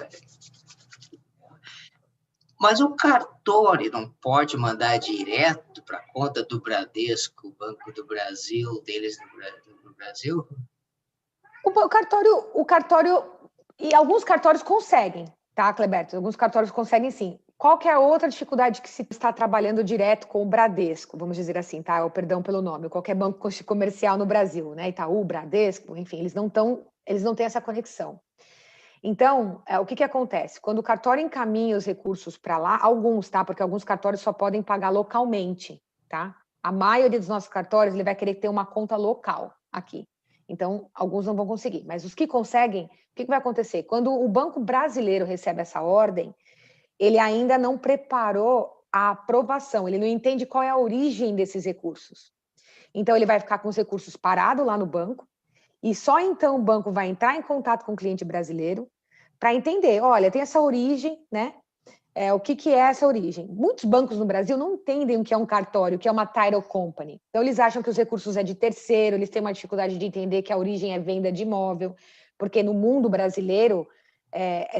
Mas o cartório não pode mandar direto para a conta do Bradesco, Banco do Brasil, deles no Brasil? O cartório, e alguns cartórios conseguem, tá, Cleberto? Alguns cartórios conseguem sim. Qual que é a outra dificuldade que se está trabalhando direto com o Bradesco, vamos dizer assim, tá? O perdão pelo nome, qualquer banco comercial no Brasil, né? Itaú, Bradesco, enfim, eles não têm essa conexão. Então, o que acontece? Quando o cartório encaminha os recursos para lá, alguns, tá? Porque alguns cartórios só podem pagar localmente, tá? A maioria dos nossos cartórios, ele vai querer ter uma conta local aqui. Então, alguns não vão conseguir. Mas os que conseguem, o que vai acontecer? Quando o Banco Brasileiro recebe essa ordem, ele ainda não preparou a aprovação, ele não entende qual é a origem desses recursos. Então, ele vai ficar com os recursos parados lá no banco, e só então o banco vai entrar em contato com o cliente brasileiro para entender, olha, tem essa origem, né? O que é essa origem? Muitos bancos no Brasil não entendem o que é um cartório, o que é uma title company. Então, eles acham que os recursos é de terceiro, eles têm uma dificuldade de entender que a origem é venda de imóvel, porque no mundo brasileiro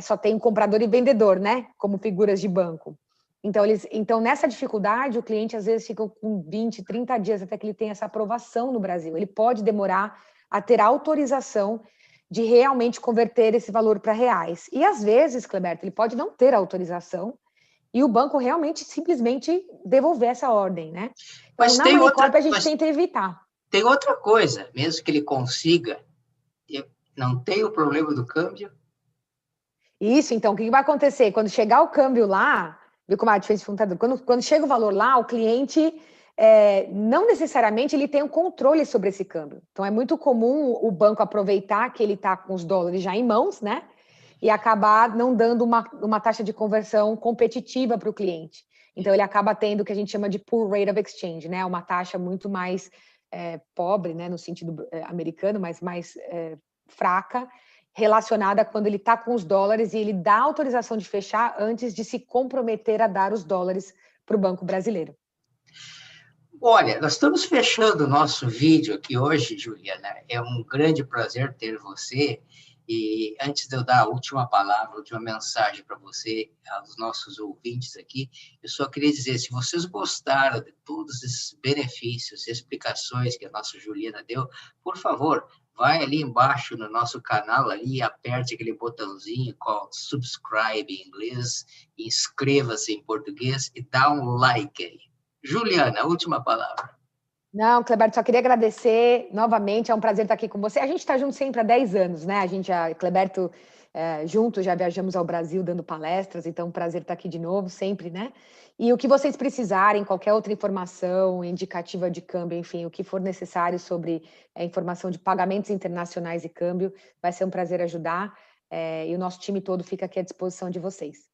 só tem comprador e vendedor, né? Como figuras de banco. Então, nessa dificuldade, o cliente às vezes fica com 20, 30 dias até que ele tenha essa aprovação no Brasil. Ele pode demorar a ter autorização de realmente converter esse valor para reais. E às vezes, Cleberto, ele pode não ter autorização e o banco realmente simplesmente devolver essa ordem, né? Mas então, na Money Corp a gente tenta evitar. Tem outra coisa, mesmo que ele consiga, não tem o problema do câmbio? Isso, então, o que vai acontecer? Quando chegar o câmbio lá, viu como é a diferença de fundador? Quando chega o valor lá, o cliente... não necessariamente ele tem um controle sobre esse câmbio. Então, é muito comum o banco aproveitar que ele está com os dólares já em mãos, né? E acabar não dando uma taxa de conversão competitiva para o cliente. Então, ele acaba tendo o que a gente chama de poor rate of exchange, né? Uma taxa muito mais pobre, né? No sentido americano, mas mais fraca, relacionada quando ele está com os dólares e ele dá autorização de fechar antes de se comprometer a dar os dólares para o Banco Brasileiro. Olha, nós estamos fechando o nosso vídeo aqui hoje, Juliana. É um grande prazer ter você. E antes de eu dar a última palavra, a última mensagem para você, aos nossos ouvintes aqui, eu só queria dizer, se vocês gostaram de todos esses benefícios e explicações que a nossa Juliana deu, por favor, vai ali embaixo no nosso canal ali e aperte aquele botãozinho called subscribe em inglês, inscreva-se em português e dá um like aí. Juliana, a última palavra. Não, Cleberto, só queria agradecer novamente, é um prazer estar aqui com você. A gente está junto sempre há 10 anos, né? Cleberto, juntos já viajamos ao Brasil dando palestras, então é um prazer estar aqui de novo, sempre, né? E o que vocês precisarem, qualquer outra informação, indicativa de câmbio, enfim, o que for necessário sobre a informação de pagamentos internacionais e câmbio, vai ser um prazer ajudar. E o nosso time todo fica aqui à disposição de vocês.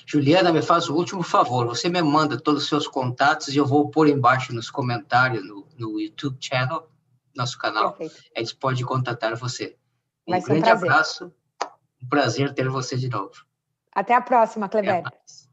Juliana, me faz o último favor. Você me manda todos os seus contatos e eu vou pôr embaixo nos comentários no YouTube channel, nosso canal. Perfeito. Eles podem contatar você. Vai Um ser um grande prazer. abraço. Um prazer ter você de novo. Até a próxima, Até Kleber. mais.